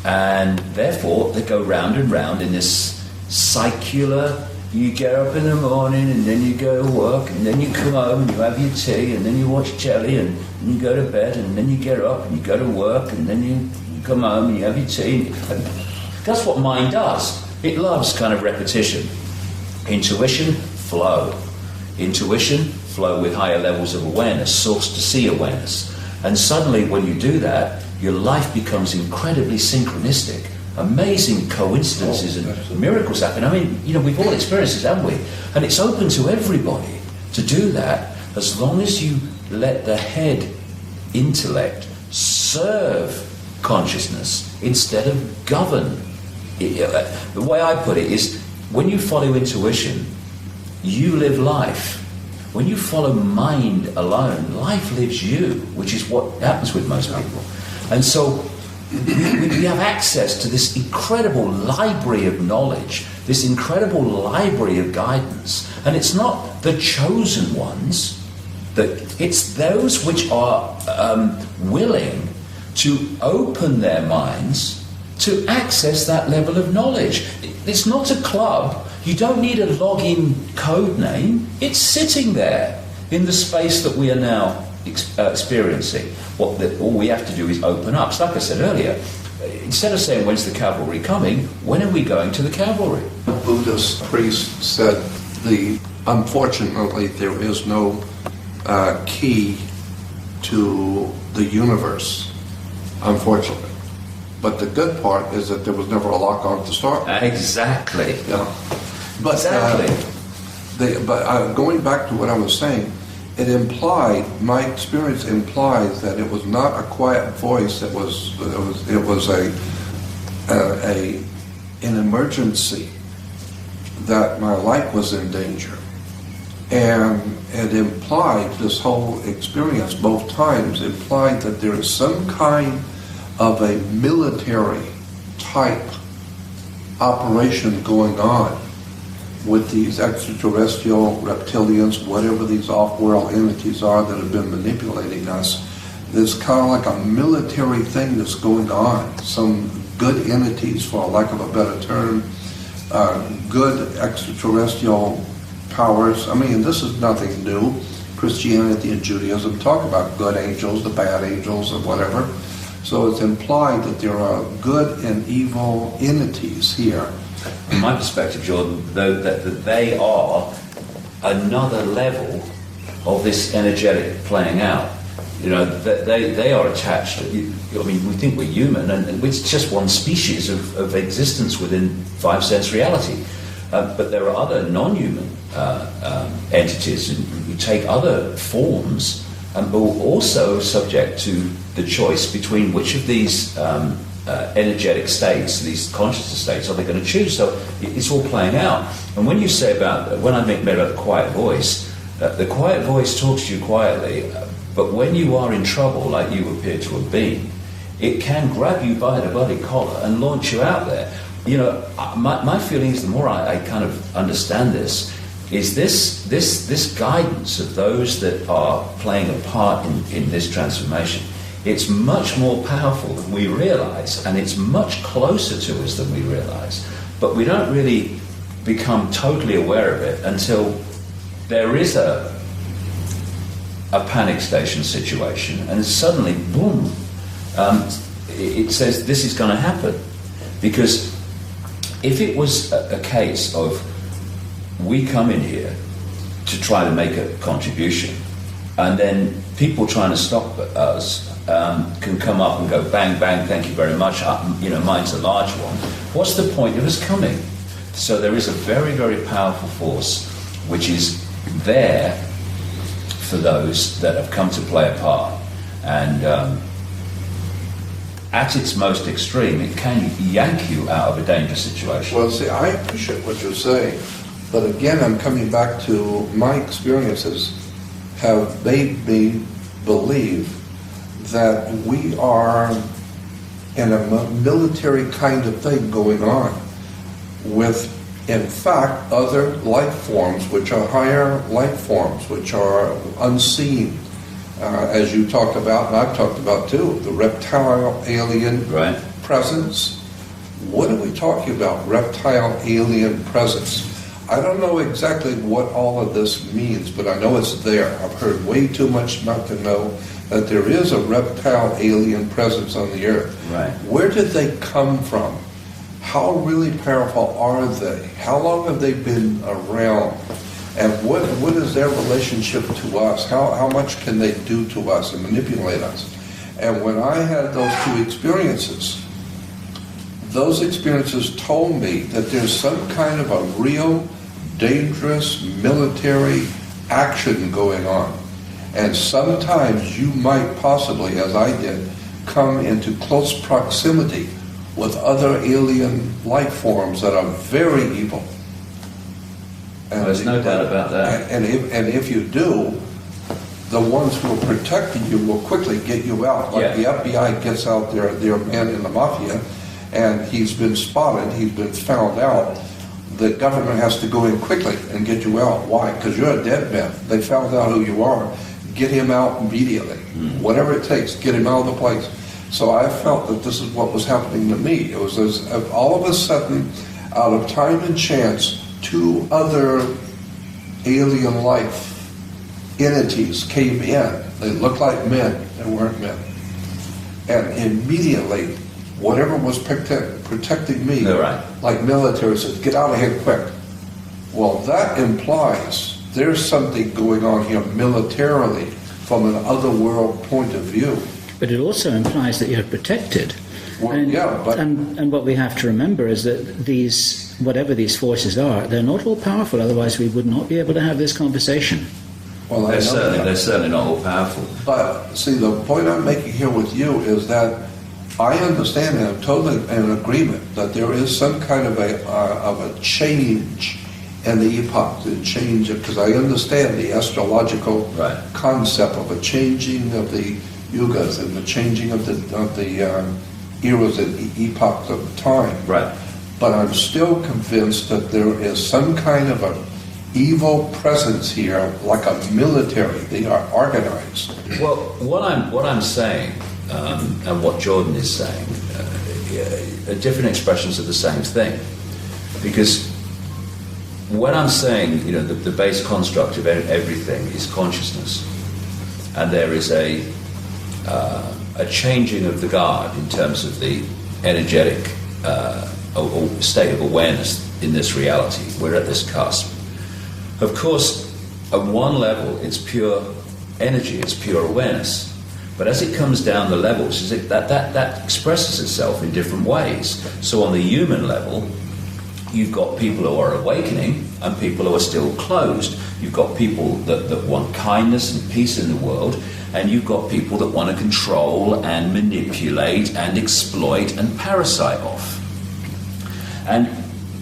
And therefore, they go round and round in this circular, you get up in the morning and then you go to work and then you come home and you have your tea and then you watch telly and you go to bed and then you get up and you go to work and then you come home and you have your tea. And that's what mind does. It loves kind of repetition. Intuition, flow. Intuition, flow with higher levels of awareness, source to see awareness. And suddenly when you do that, your life becomes incredibly synchronistic. Amazing coincidences and miracles happen. I mean, we've all experienced it, haven't we? And it's open to everybody to do that as long as you let the head intellect serve consciousness instead of govern. The way I put it is, when you follow intuition, you live life. When you follow mind alone, life lives you, which is what happens with most people. And so we have access to this incredible library of knowledge, this incredible library of guidance. And it's not the chosen ones, it's those which are willing to open their minds to access that level of knowledge. It's not a club. You don't need a login code name. It's sitting there in the space that we are now experiencing. All we have to do is open up. So like I said earlier, instead of saying, when's the cavalry coming, when are we going to the cavalry? A Buddhist priest said, unfortunately, there is no key to the universe, unfortunately. But the good part is that there was never a lock on to start with. Exactly. Yeah. But, exactly. Going back to what I was saying, my experience implies that it was not a quiet voice. It was an emergency, that my life was in danger, and it implied, this whole experience both times implied, that there is some kind of a military type operation going on with these extraterrestrial reptilians, whatever these off-world entities are that have been manipulating us. There's kind of like a military thing that's going on. Some good entities, for lack of a better term, good extraterrestrial powers. I mean, this is nothing new. Christianity and Judaism talk about good angels, the bad angels, or whatever. So it's implied that there are good and evil entities here. From my perspective, Jordan, though, that they are another level of this energetic playing out. That they are attached. We think we're human, and it's just one species of existence within five-sense reality. But there are other non-human entities who take other forms, but are also subject to the choice between which of these energetic states, these consciousness states, are they going to choose. So it's all playing out. And when you say when I made about the quiet voice talks to you quietly, but when you are in trouble, like you appear to have been, it can grab you by the bloody collar and launch you out there. My feeling is, the more I kind of understand this, is this guidance of those that are playing a part in this transformation. It's much more powerful than we realize, and it's much closer to us than we realize. But we don't really become totally aware of it until there is a panic station situation, and suddenly, boom, it says this is going to happen. Because if it was a case of we come in here to try to make a contribution, and then people trying to stop us can come up and go bang, bang, thank you very much, mine's a large one. What's the point of us coming? So there is a very, very powerful force which is there for those that have come to play a part. And at its most extreme, it can yank you out of a dangerous situation. Well, see, I appreciate what you're saying, but again, I'm coming back to my experiences have made me believe that we are in a military kind of thing going on with, in fact, other life forms, which are higher life forms, which are unseen, as you talked about, and I've talked about too, the reptile alien presence. What are we talking about, reptile alien presence? I don't know exactly what all of this means, but I know it's there. I've heard way too much not to know that there is a reptile alien presence on the earth. Right. Where did they come from? How really powerful are they? How long have they been around? And what is their relationship to us? How much can they do to us and manipulate us? And when I had those two experiences, those experiences told me that there's some kind of a real dangerous military action going on. And sometimes you might possibly, as I did, come into close proximity with other alien life forms that are very evil. And there's no doubt about that. And if you do, the ones who are protecting you will quickly get you out. Like the FBI gets out their man in the mafia, and he's been spotted, he's been found out. The government has to go in quickly and get you out. Why? Because you're a dead man. They found out who you are. Get him out immediately. Whatever it takes, get him out of the place. So I felt that this is what was happening to me. It was as all of a sudden, out of time and chance, two other alien life entities came in. They looked like men. They weren't men. And immediately, whatever was protecting me, like military, said, get out of here quick. Well, that implies there's something going on here militarily from an otherworld point of view. But it also implies that you're protected. Well, and what we have to remember is that these, whatever these forces are, they're not all powerful, otherwise we would not be able to have this conversation. Well, they're certainly not all powerful. But see, the point I'm making here with you is that I understand and I'm totally in agreement that there is some kind of a change in the epoch, the change, because I understand the astrological concept of a changing of the yugas and the changing of the eras and epochs of time. Right. But I'm still convinced that there is some kind of an evil presence here, like a military. They are organized. Well, what I'm saying, and what Jordan is saying, are different expressions of the same thing. Because when I'm saying, the base construct of everything is consciousness, and there is a changing of the guard in terms of the energetic or state of awareness in this reality. We're at this cusp. Of course, at one level, it's pure energy, it's pure awareness. But as it comes down the levels, that expresses itself in different ways. So on the human level, you've got people who are awakening and people who are still closed. You've got people that want kindness and peace in the world, and you've got people that want to control and manipulate and exploit and parasite off. And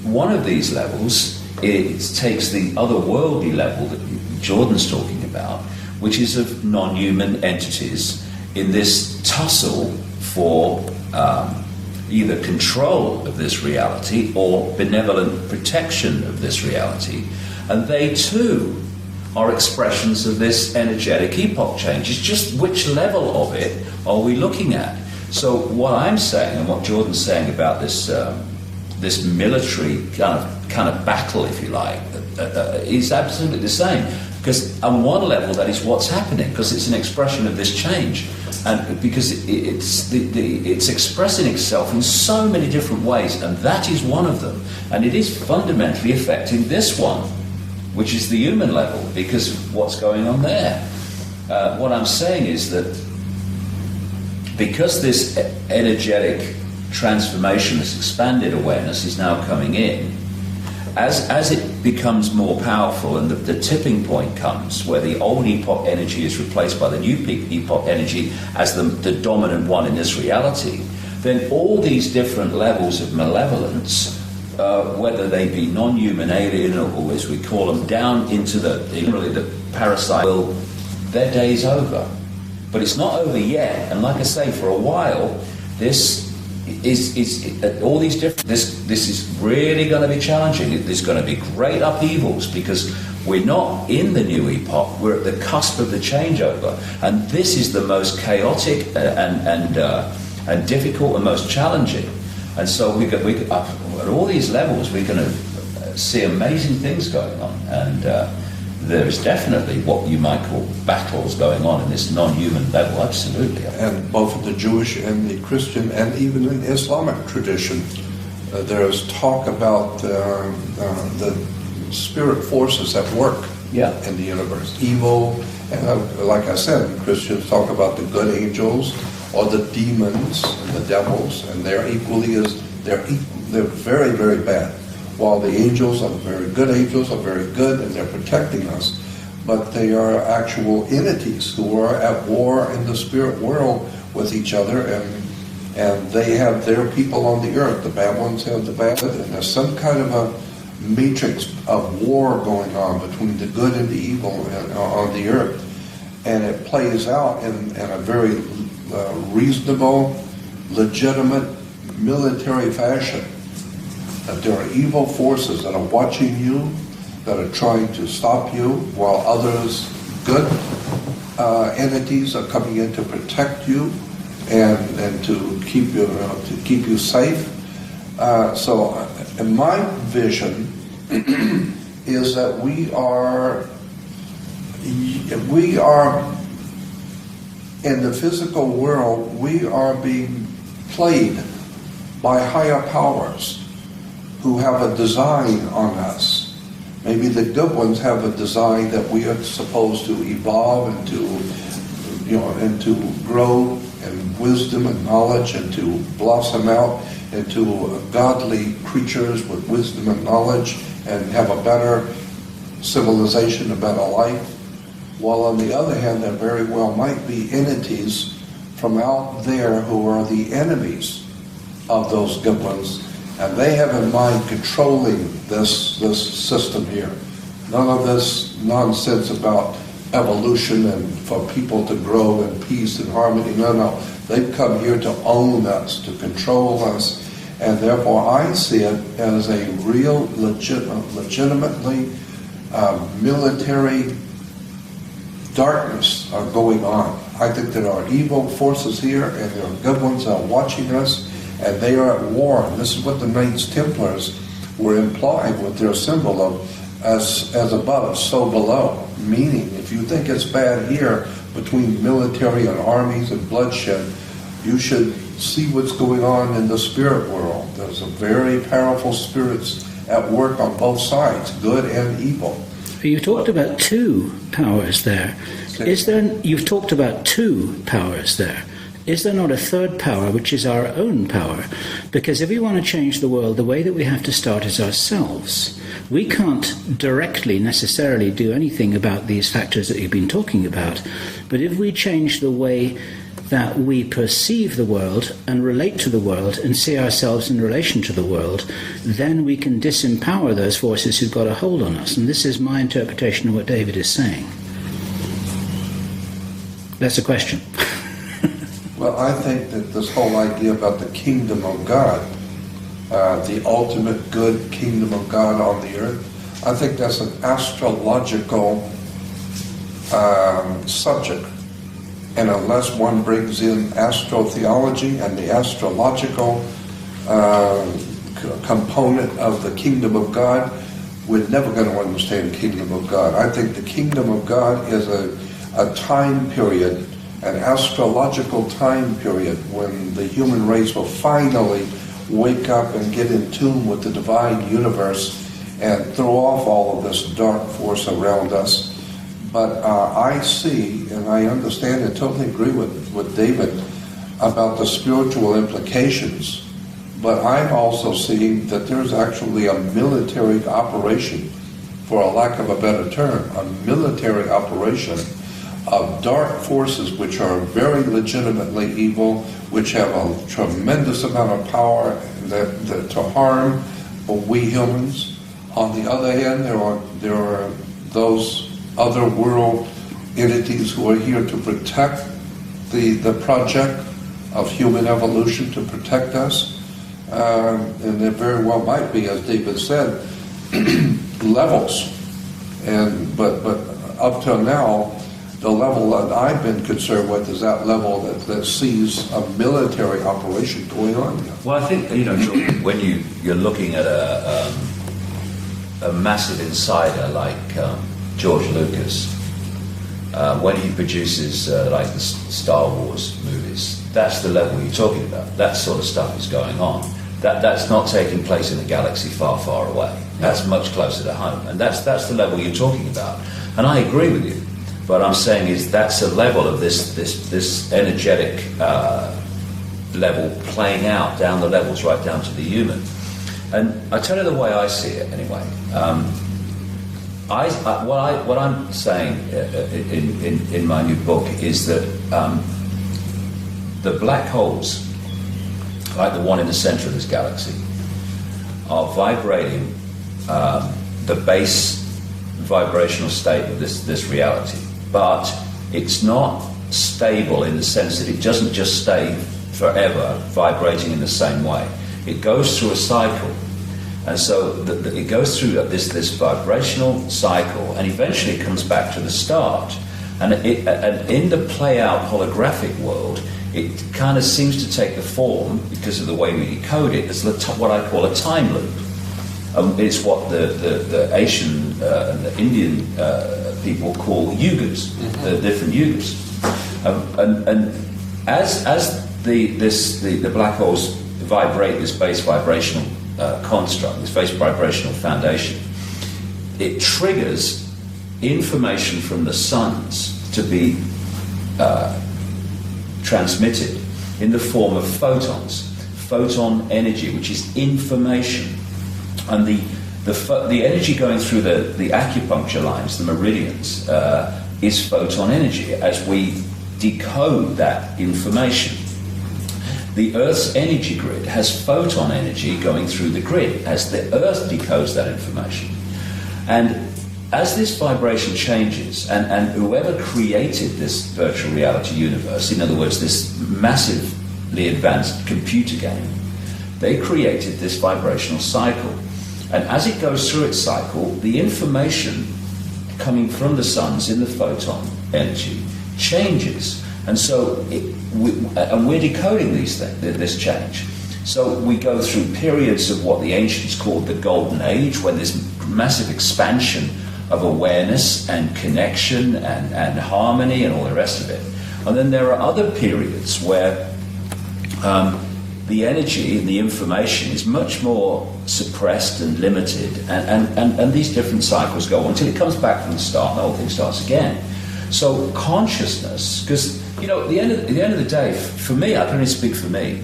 one of these levels, it takes the otherworldly level that Jordan's talking about, which is of non-human entities in this tussle for either control of this reality or benevolent protection of this reality. And they too are expressions of this energetic epoch change. It's just which level of it are we looking at? So what I'm saying and what Jordan's saying about this this military kind of battle, if you like, is absolutely the same. Because on one level, that is what's happening, because it's an expression of this change, and because it's expressing itself in so many different ways, and that is one of them, and it is fundamentally affecting this one, which is the human level, because of what's going on there. What I'm saying is that because this energetic transformation, this expanded awareness is now coming in, as it becomes more powerful and the tipping point comes where the old epoch energy is replaced by the new epoch energy as the dominant one in this reality, then all these different levels of malevolence, whether they be non-human, alien, or as we call them, down into the parasite, their day's over. But it's not over yet, and like I say, for a while, this is all these different. This is really going to be challenging. There's going to be great upheavals because we're not in the new epoch. We're at the cusp of the changeover, and this is the most chaotic and difficult and most challenging. And so we at all these levels, we're going to see amazing things going on, and there is definitely what you might call battles going on in this non-human level, absolutely. And both in the Jewish and the Christian and even in Islamic tradition, there is talk about the spirit forces at work in the universe. Evil, and like I said, Christians talk about the good angels or the demons and the devils, and they're very, very bad. While the angels are very good and they're protecting us, but they are actual entities who are at war in the spirit world with each other, and they have their people on the earth. The bad ones have the bad, and there's some kind of a matrix of war going on between the good and the evil on the earth, and it plays out in a very reasonable, legitimate military fashion. That there are evil forces that are watching you, that are trying to stop you, while others, good entities, are coming in to protect you and to keep you safe. So, in my vision, is that we are in the physical world. We are being played by higher powers who have a design on us. Maybe the good ones have a design that we are supposed to evolve and to grow in wisdom and knowledge, and to blossom out into godly creatures with wisdom and knowledge, and have a better civilization, a better life. While on the other hand, there very well might be entities from out there who are the enemies of those good ones, and they have in mind controlling this system here. None of this nonsense about evolution and for people to grow in peace and harmony. No. They've come here to own us, to control us, and therefore I see it as a real, legitimately military darkness are going on. I think there are evil forces here, and there are good ones that are watching us, and they are at war. And this is what the Knights Templars were implying with their symbol of as above, so below. Meaning, if you think it's bad here between military and armies and bloodshed, you should see what's going on in the spirit world. There's a very powerful spirits at work on both sides, good and evil. You talked about two powers there. You've talked about two powers there. Is there not a third power, which is our own power? Because if we want to change the world, the way that we have to start is ourselves. We can't directly necessarily do anything about these factors that you've been talking about. But if we change the way that we perceive the world and relate to the world and see ourselves in relation to the world, then we can disempower those forces who've got a hold on us. And this is my interpretation of what David is saying. That's a question. Well, I think that this whole idea about the kingdom of God, the ultimate good kingdom of God on the earth, I think that's an astrological subject. And unless one brings in astrotheology and the astrological component of the kingdom of God, we're never going to understand the kingdom of God. I think the kingdom of God is a time period, an astrological time period, when the human race will finally wake up and get in tune with the divine universe and throw off all of this dark force around us. But I see, and I understand and totally agree with David about the spiritual implications, but I'm also seeing that there's actually a military operation, for a lack of a better term, a military operation of dark forces which are very legitimately evil, which have a tremendous amount of power that to harm we humans. On the other hand, there are those other world entities who are here to protect the project of human evolution, to protect us. And there very well might be, as David said, levels. But up till now, the level that I've been concerned with is that level that sees a military operation going on here. Well, I think, when you're looking at a massive insider like George Lucas, when he produces like the Star Wars movies, that's the level you're talking about. That sort of stuff is going on. That's not taking place in a galaxy far, far away. That's much closer to home, and that's the level you're talking about. And I agree with you. But I'm saying is that's a level of this energetic level playing out down the levels, right down to the human. And I tell you the way I see it anyway. What I'm saying in my new book is that the black holes, like the one in the center of this galaxy, are vibrating the base vibrational state of this reality. But it's not stable in the sense that it doesn't just stay forever vibrating in the same way. It goes through a cycle. And so it goes through this vibrational cycle, and eventually it comes back to the start. And in the play-out holographic world, it kind of seems to take the form, because of the way we decode it, as what I call a time loop. It's what the Asian and the Indian people call yugas, the different yugas. And as the black holes vibrate this base vibrational construct, this base vibrational foundation, it triggers information from the suns to be transmitted in the form of photons, photon energy, which is information. And the energy going through the acupuncture lines, the meridians, is photon energy as we decode that information. The Earth's energy grid has photon energy going through the grid as the Earth decodes that information. And as this vibration changes, and whoever created this virtual reality universe, in other words, this massively advanced computer game, they created this vibrational cycle. And as it goes through its cycle, the information coming from the suns in the photon energy changes. And so we're decoding this change. So we go through periods of what the ancients called the Golden Age, when there's massive expansion of awareness and connection and harmony and all the rest of it. And then there are other periods where the energy and the information is much more suppressed and limited, and these different cycles go on until it comes back from the start and the whole thing starts again. So consciousness, because at the end of the day, for me, I can only speak for me.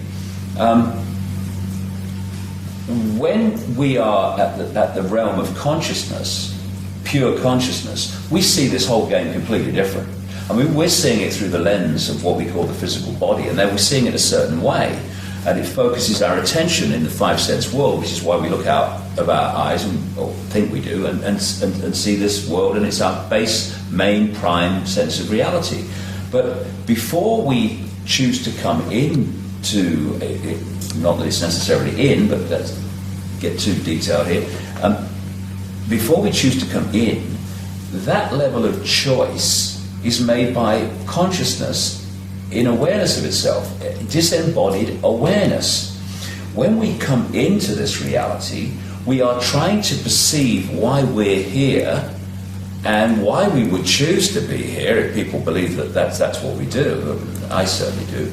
When we are at the realm of consciousness, pure consciousness, we see this whole game completely different. I mean, we're seeing it through the lens of what we call the physical body, and then we're seeing it a certain way. And it focuses our attention in the five-sense world, which is why we look out of our eyes, or think we do, and see this world, and it's our base, main, prime sense of reality. But before we choose to come into it, not that it's necessarily in, but let's get too detailed here, before we choose to come in, that level of choice is made by consciousness in awareness of itself, disembodied awareness. When we come into this reality, we are trying to perceive why we're here and why we would choose to be here. If people believe that that's what we do, I certainly do.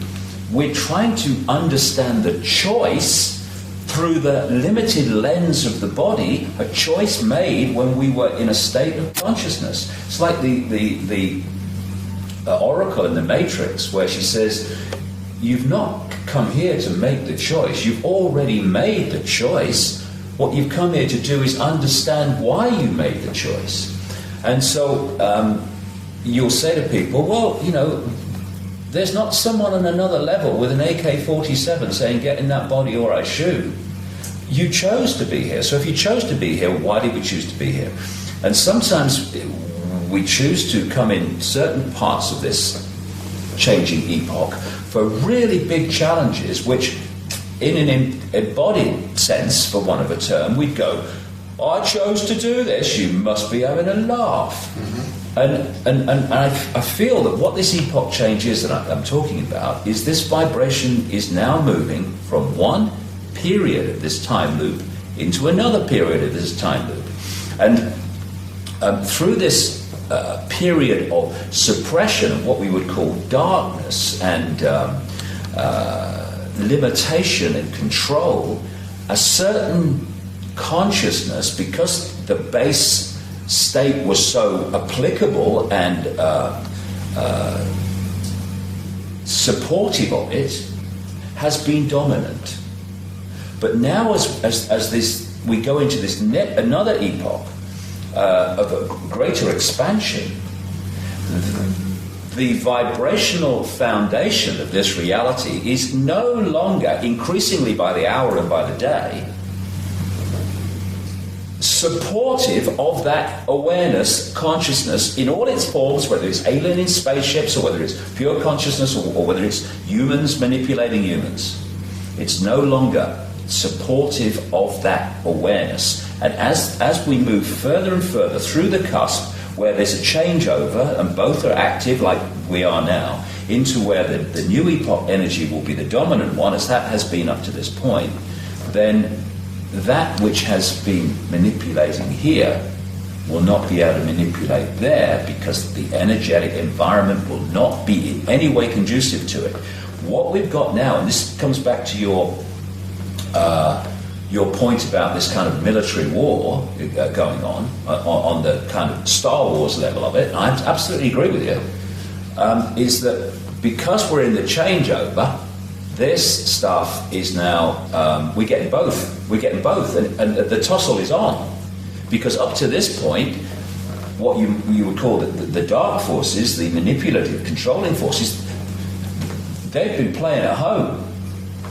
We're trying to understand the choice through the limited lens of the body, a choice made when we were in a state of consciousness. It's like the oracle in the Matrix, where she says, you've not come here to make the choice, you've already made the choice. What you've come here to do is understand why you made the choice. And so you'll say to people, well, there's not someone on another level with an AK-47 saying, get in that body or I shoot. You chose to be here. So if you chose to be here, why did we choose to be here? And sometimes we choose to come in certain parts of this changing epoch for really big challenges, which in an embodied sense, for want of a term, we'd go, I chose to do this, you must be having a laugh. Mm-hmm. And I feel that what this epoch change is that I'm talking about is this vibration is now moving from one period of this time loop into another period of this time loop. And through this period of suppression of what we would call darkness and limitation and control, a certain consciousness, because the base state was so applicable and supportive of it, has been dominant. But now, as this, we go into this another epoch of a greater expansion, the vibrational foundation of this reality is no longer, increasingly by the hour and by the day, supportive of that awareness, consciousness in all its forms, whether it's alien in spaceships or whether it's pure consciousness or whether it's humans manipulating humans. It's no longer supportive of that awareness. And as we move further and further through the cusp, where there's a changeover and both are active like we are now, into where the new epoch energy will be the dominant one, as that has been up to this point, then that which has been manipulating here will not be able to manipulate there, because the energetic environment will not be in any way conducive to it. What we've got now, and this comes back to your point about this kind of military war going on the kind of Star Wars level of it, and I absolutely agree with you, is that because we're in the changeover, this stuff is now, we're getting both, and the tussle is on. Because up to this point, what you would call the dark forces, the manipulative, controlling forces, they've been playing at home.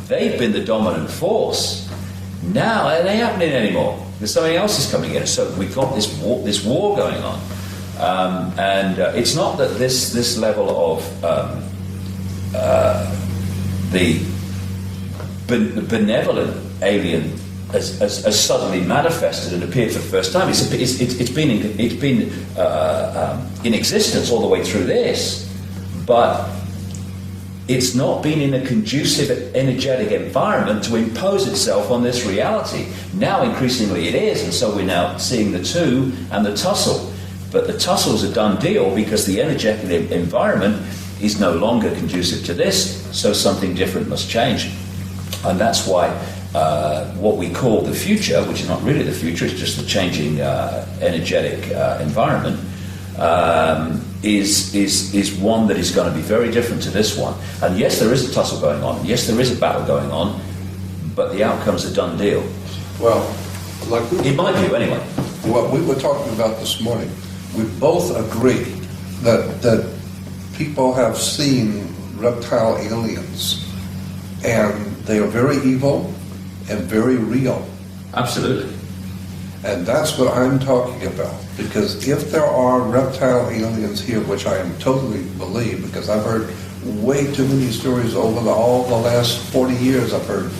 They've been the dominant force. Now it ain't happening anymore. There's something else is coming in. So we've got this war going on. And it's not that this level of the benevolent alien has suddenly manifested and appeared for the first time. It's been in existence all the way through this, but it's not been in a conducive, energetic environment to impose itself on this reality. Now, increasingly, it is, and so we're now seeing the two and the tussle. But the tussle's a done deal because the energetic environment is no longer conducive to this, so something different must change. And that's why what we call the future, which is not really the future, it's just the changing energetic environment, is one that is going to be very different to this one. And yes, there is a tussle going on. Yes, there is a battle going on, but the outcome's a done deal. Well, like in my view, anyway. What we were talking about this morning, we both agree that people have seen reptile aliens, and they are very evil and very real. Absolutely. And that's what I'm talking about. Because if there are reptile aliens here, which I am totally believe, because I've heard way too many stories over all the last 40 years, I've heard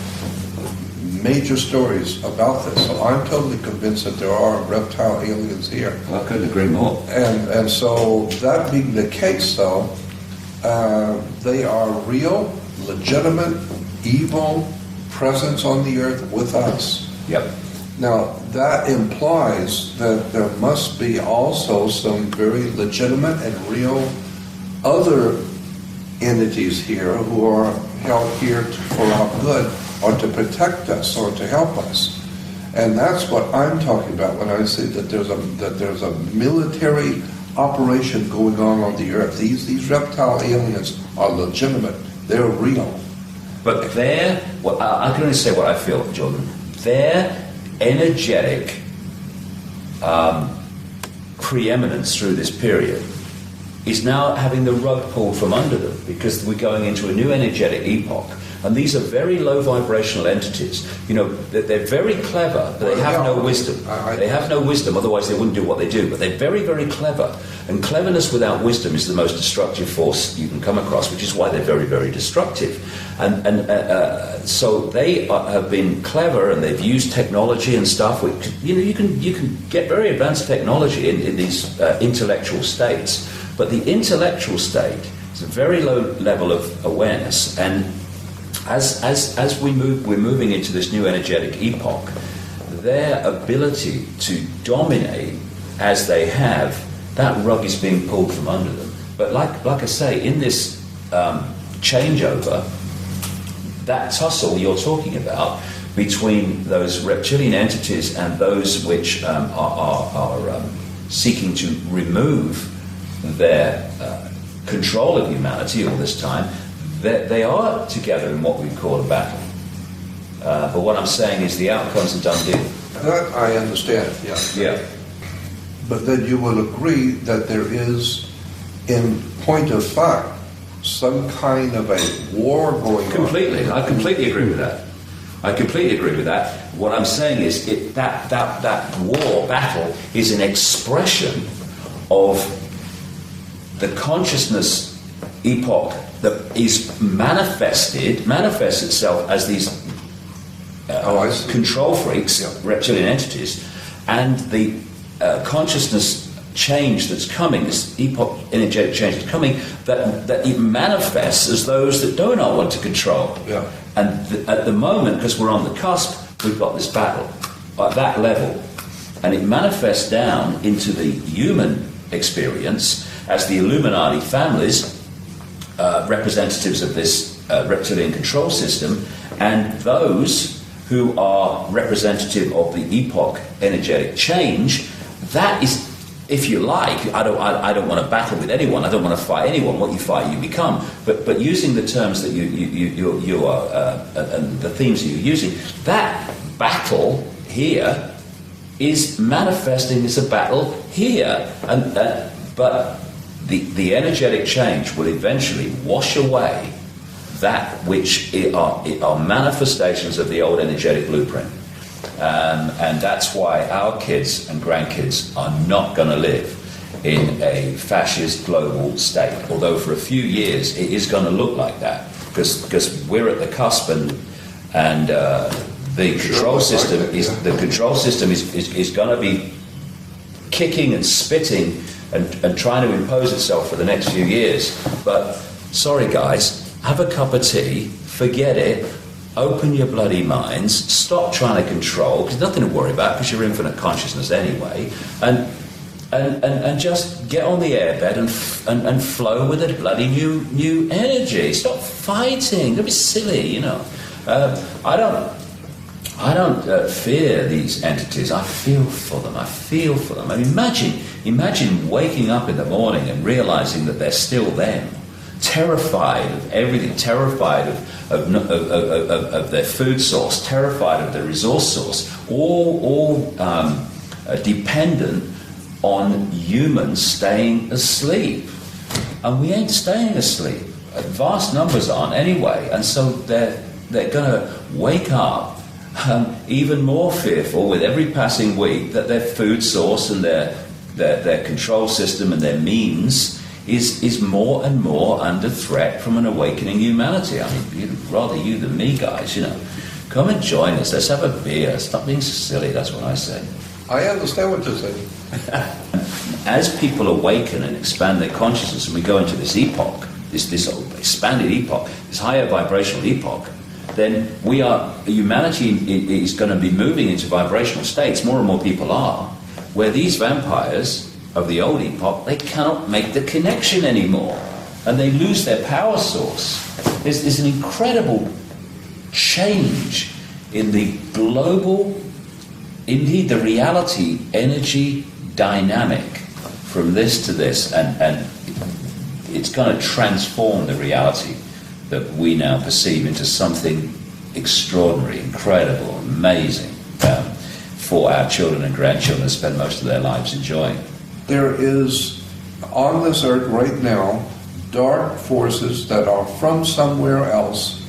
major stories about this. So I'm totally convinced that there are reptile aliens here. Well, I couldn't agree more. And so that being the case, though, they are real, legitimate, evil presence on the earth with us. Yep. Now, that implies that there must be also some very legitimate and real other entities here who are held here for our good, or to protect us, or to help us. And that's what I'm talking about when I say that there's a military operation going on the earth. These reptile aliens are legitimate. They're real. But I can only say what I feel, Jordan. Their energetic preeminence through this period is now having the rug pulled from under them, because we're going into a new energetic epoch. And these are very low vibrational entities. You know, they're very clever, but they have no wisdom. They have no wisdom, otherwise they wouldn't do what they do. But they're very, very clever. And cleverness without wisdom is the most destructive force you can come across, which is why they're very, very destructive. So they have been clever, and they've used technology and stuff. Which, you can get very advanced technology in these intellectual states. But the intellectual state is a very low level of awareness, and as we're moving into this new energetic epoch, their ability to dominate as they have, that rug is being pulled from under them. But like I say, in this changeover, that tussle you're talking about between those reptilian entities and those which are seeking to remove their control of humanity all this time, they are together in what we call a battle. But what I'm saying is the outcome's a done deal. That I understand, yeah. Yeah. But then you will agree that there is, in point of fact, some kind of a war going Completely. on. I completely agree with that. I completely agree with that. What I'm saying is that war, battle, is an expression of the consciousness epoch that is manifests itself as these control freaks, reptilian entities, and the consciousness change that's coming, this epoch energetic change that's coming, that it manifests as those that do not want to control. Yeah. And at the moment, because we're on the cusp, we've got this battle at that level, and it manifests down into the human experience as the Illuminati families, representatives of this reptilian control system, and those who are representative of the epoch energetic change. That is, if you like, I don't want to battle with anyone. I don't want to fight anyone. What you fight, you become. But using the terms that you are and the themes that you're using, that battle here is manifesting as a battle here, but the energetic change will eventually wash away that which are manifestations of the old energetic blueprint. And that's why our kids and grandkids are not going to live in a fascist global state. Although for a few years it is going to look like that, because we're at the cusp, and the control system is going to be kicking and spitting and trying to impose itself for the next few years. But sorry guys, have a cup of tea, forget it. Open your bloody minds, stop trying to control, because there's nothing to worry about, because you're infinite consciousness anyway, and just get on the airbed and flow with a bloody new energy. Stop fighting. Don't be silly, you know. I don't fear these entities. I feel for them. I mean, imagine waking up in the morning and realizing that they're still them. Terrified of everything, terrified of their food source, terrified of their resource source, all dependent on humans staying asleep. And we ain't staying asleep. Vast numbers aren't anyway. And so they're going to wake up even more fearful with every passing week that their food source and their control system and their means is more and more under threat from an awakening humanity. I mean, rather you than me, guys, you know. Come and join us. Let's have a beer. Stop being so silly. That's what I say. I understand what you're saying. As people awaken and expand their consciousness, and we go into this epoch, this expanded epoch, this higher vibrational epoch, then humanity is going to be moving into vibrational states. More and more people are, where these vampires of the old epoch, they cannot make the connection anymore, and they lose their power source. There's an incredible change in the global, indeed the reality, energy dynamic from this to this, and it's going to transform the reality that we now perceive into something extraordinary, incredible, amazing, for our children and grandchildren to spend most of their lives enjoying. There is, on this earth right now, dark forces that are from somewhere else,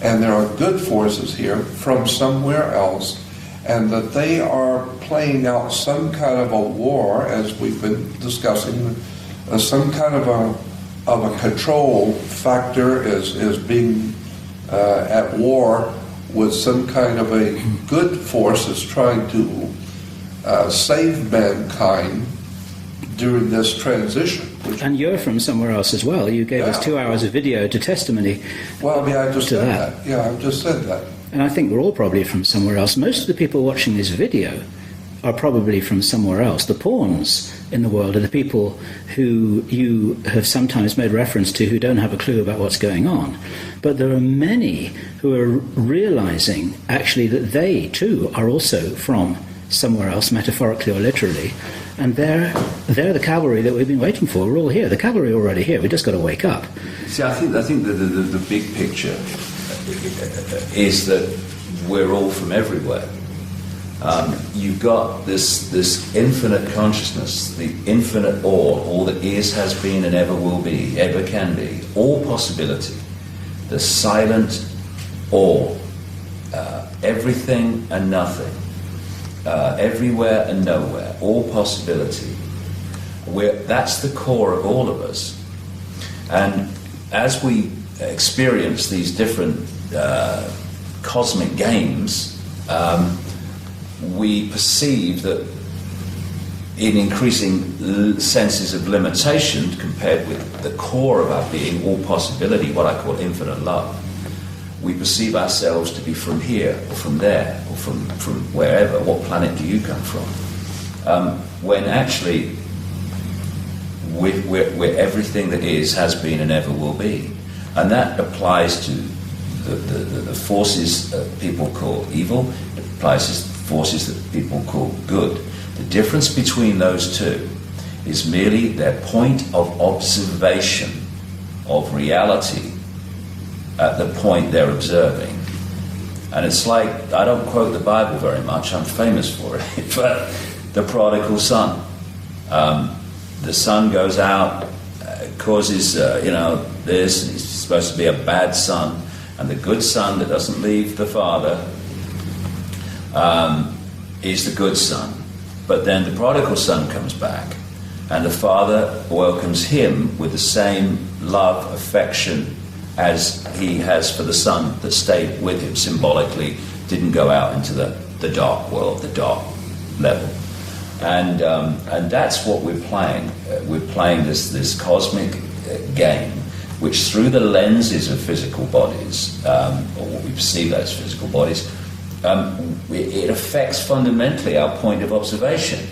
and there are good forces here from somewhere else, and that they are playing out some kind of a war, as we've been discussing, some kind of a control factor is being at war with some kind of a good force that's trying to save mankind during this transition. And you're from somewhere else as well. You gave us 2 hours of video to testimony. Well, I mean, I just said that. Yeah, I just said that. and I think we're all probably from somewhere else. Most of the people watching this video are probably from somewhere else. The pawns in the world are the people who you have sometimes made reference to who don't have a clue about what's going on. But there are many who are realizing actually that they too are also from somewhere else, metaphorically or literally, and they're the cavalry that we've been waiting for. We're all here. The cavalry are already here. We've just got to wake up. See, I think the big picture is that we're all from everywhere. You've got this infinite consciousness, the infinite all that is, has been, and ever will be, ever can be, all possibility, the silent all, everything and nothing, everywhere and nowhere, all possibility. That's the core of all of us. And as we experience these different cosmic games, we perceive that in increasing senses of limitation compared with the core of our being, all possibility, what I call infinite love, we perceive ourselves to be from here or from there or from wherever. What planet do you come from? When actually we're everything that is, has been and ever will be. And that applies to the forces that people call evil. It applies to forces that people call good. The difference between those two is merely their point of observation of reality at the point they're observing. And it's like, I don't quote the Bible very much, I'm famous for it, but the prodigal son. The son goes out, causes this, and he's supposed to be a bad son, and the good son that doesn't leave the father is the good son. But then the prodigal son comes back, and the father welcomes him with the same love, affection as he has for the son that stayed with him, symbolically didn't go out into the dark world, the dark level. And that's what we're playing. We're playing this cosmic game, which through the lenses of physical bodies, or what we perceive as physical bodies, it affects fundamentally our point of observation.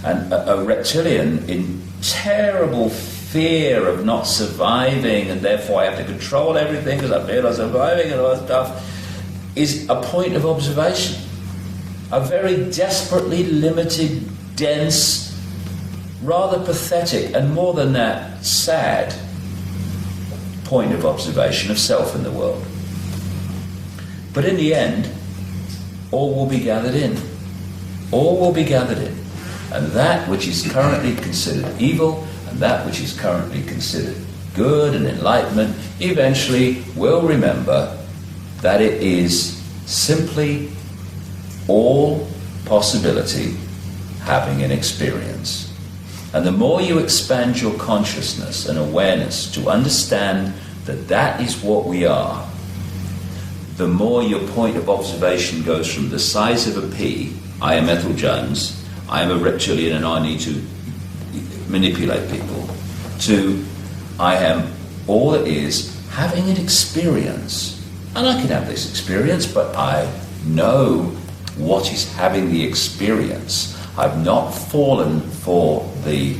And a reptilian in terrible fear of not surviving, and therefore I have to control everything because I fear I'm surviving and all that stuff, is a point of observation. A very desperately limited, dense, rather pathetic, and more than that, sad point of observation of self in the world. But in the end, all will be gathered in. All will be gathered in. And that which is currently considered evil, and that which is currently considered good and enlightenment, eventually will remember that it is simply all possibility having an experience. And the more you expand your consciousness and awareness to understand that that is what we are, the more your point of observation goes from the size of a pea, I am Ethel Jones, I am a reptilian and I need to manipulate people, to I am all that is having an experience. And I can have this experience, but I know what is having the experience. I've not fallen for the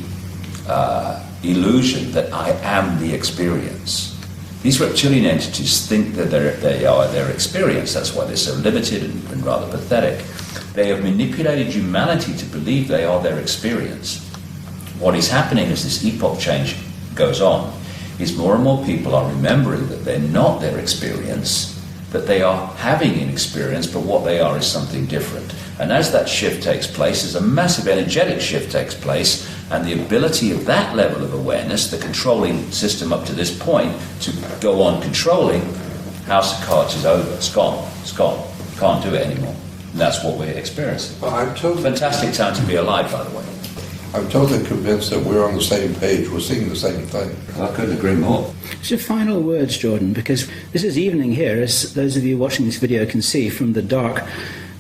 illusion that I am the experience. These reptilian entities think that they are their experience. That's why they're so limited and rather pathetic. They have manipulated humanity to believe they are their experience. What is happening as this epoch change goes on is more and more people are remembering that they're not their experience, that they are having an experience, but what they are is something different. And as that shift takes place, as a massive energetic shift takes place, and the ability of that level of awareness, the controlling system up to this point, to go on controlling, House of Cards is over. It's gone. It's gone. Can't do it anymore. And that's what we're experiencing. Well, I'm totally fantastic time to be alive, by the way. I'm totally convinced that we're on the same page. We're seeing the same thing. I couldn't agree more. Just your final words, Jordan, because this is evening here, as those of you watching this video can see from the dark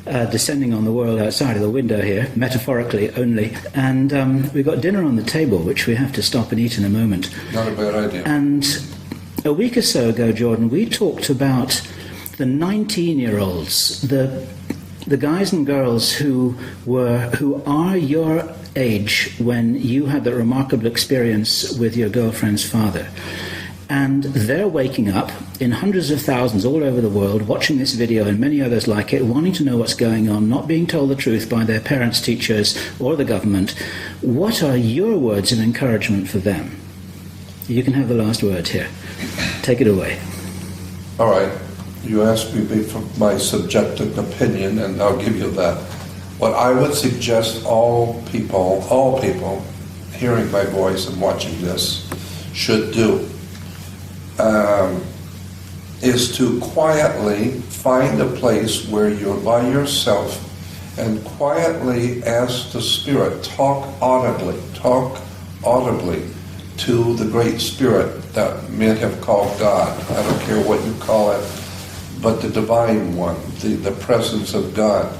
descending on the world outside of the window here, metaphorically only. And we've got dinner on the table, which we have to stop and eat in a moment. Not a bad idea. And a week or so ago, Jordan, we talked about the 19-year-olds, the guys and girls who are your age when you had the remarkable experience with your girlfriend's father, and they're waking up in hundreds of thousands all over the world, watching this video and many others like it, wanting to know what's going on, not being told the truth by their parents, teachers, or the government. What are your words of encouragement for them? You can have the last word here. Take it away. All right. You asked me for my subjective opinion, and I'll give you that. What I would suggest all people hearing my voice and watching this should do is to quietly find a place where you're by yourself and quietly ask the Spirit, talk audibly to the Great Spirit that men have called God. I don't care what you call it, but the Divine One, the presence of God.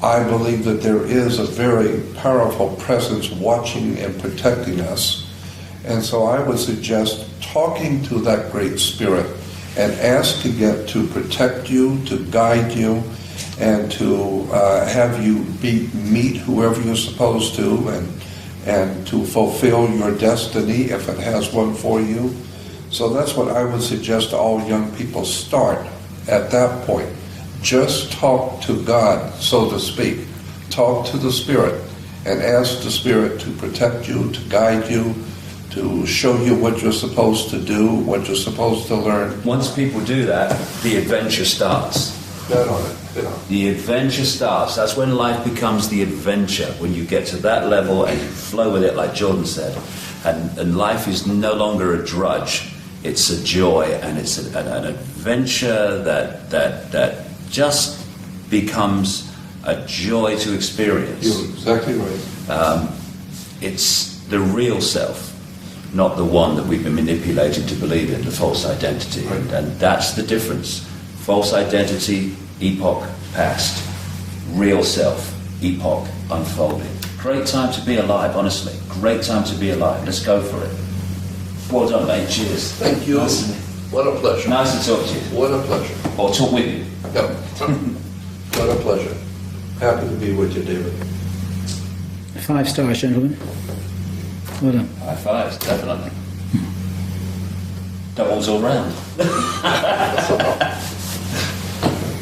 I believe that there is a very powerful presence watching and protecting us. And so I would suggest talking to that Great Spirit and asking it to protect you, to guide you, and to have you meet whoever you're supposed to, and to fulfill your destiny if it has one for you. So that's what I would suggest all young people start at that point. Just talk to God, so to speak. Talk to the Spirit and ask the Spirit to protect you, to guide you, to show you what you're supposed to do, what you're supposed to learn. Once people do that, the adventure starts. Bet on it. The adventure starts. That's when life becomes the adventure, when you get to that level and you flow with it, like Jordan said. And life is no longer a drudge. It's a joy, and it's an adventure that just becomes a joy to experience. You're exactly right. It's the real self, not the one that we've been manipulated to believe in, the false identity. Right. And that's the difference. False identity, epoch past. Real self, epoch unfolding. Great time to be alive, honestly. Great time to be alive. Let's go for it. Well done, mate. Cheers. Thank you. What a pleasure. Nice to talk to you. What a pleasure. Or talk with you. Yep. What a pleasure. Happy to be with you, David. 5 stars, gentlemen. Well done. High fives, definitely. Doubles all round.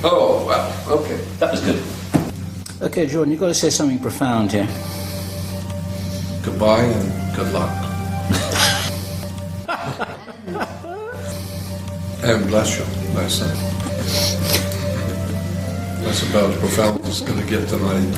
Oh, wow. Okay. That was good. Okay, Jordan, you've got to say something profound here. Goodbye and good luck. And bless you, my son. That's about as profound as it's going to get tonight.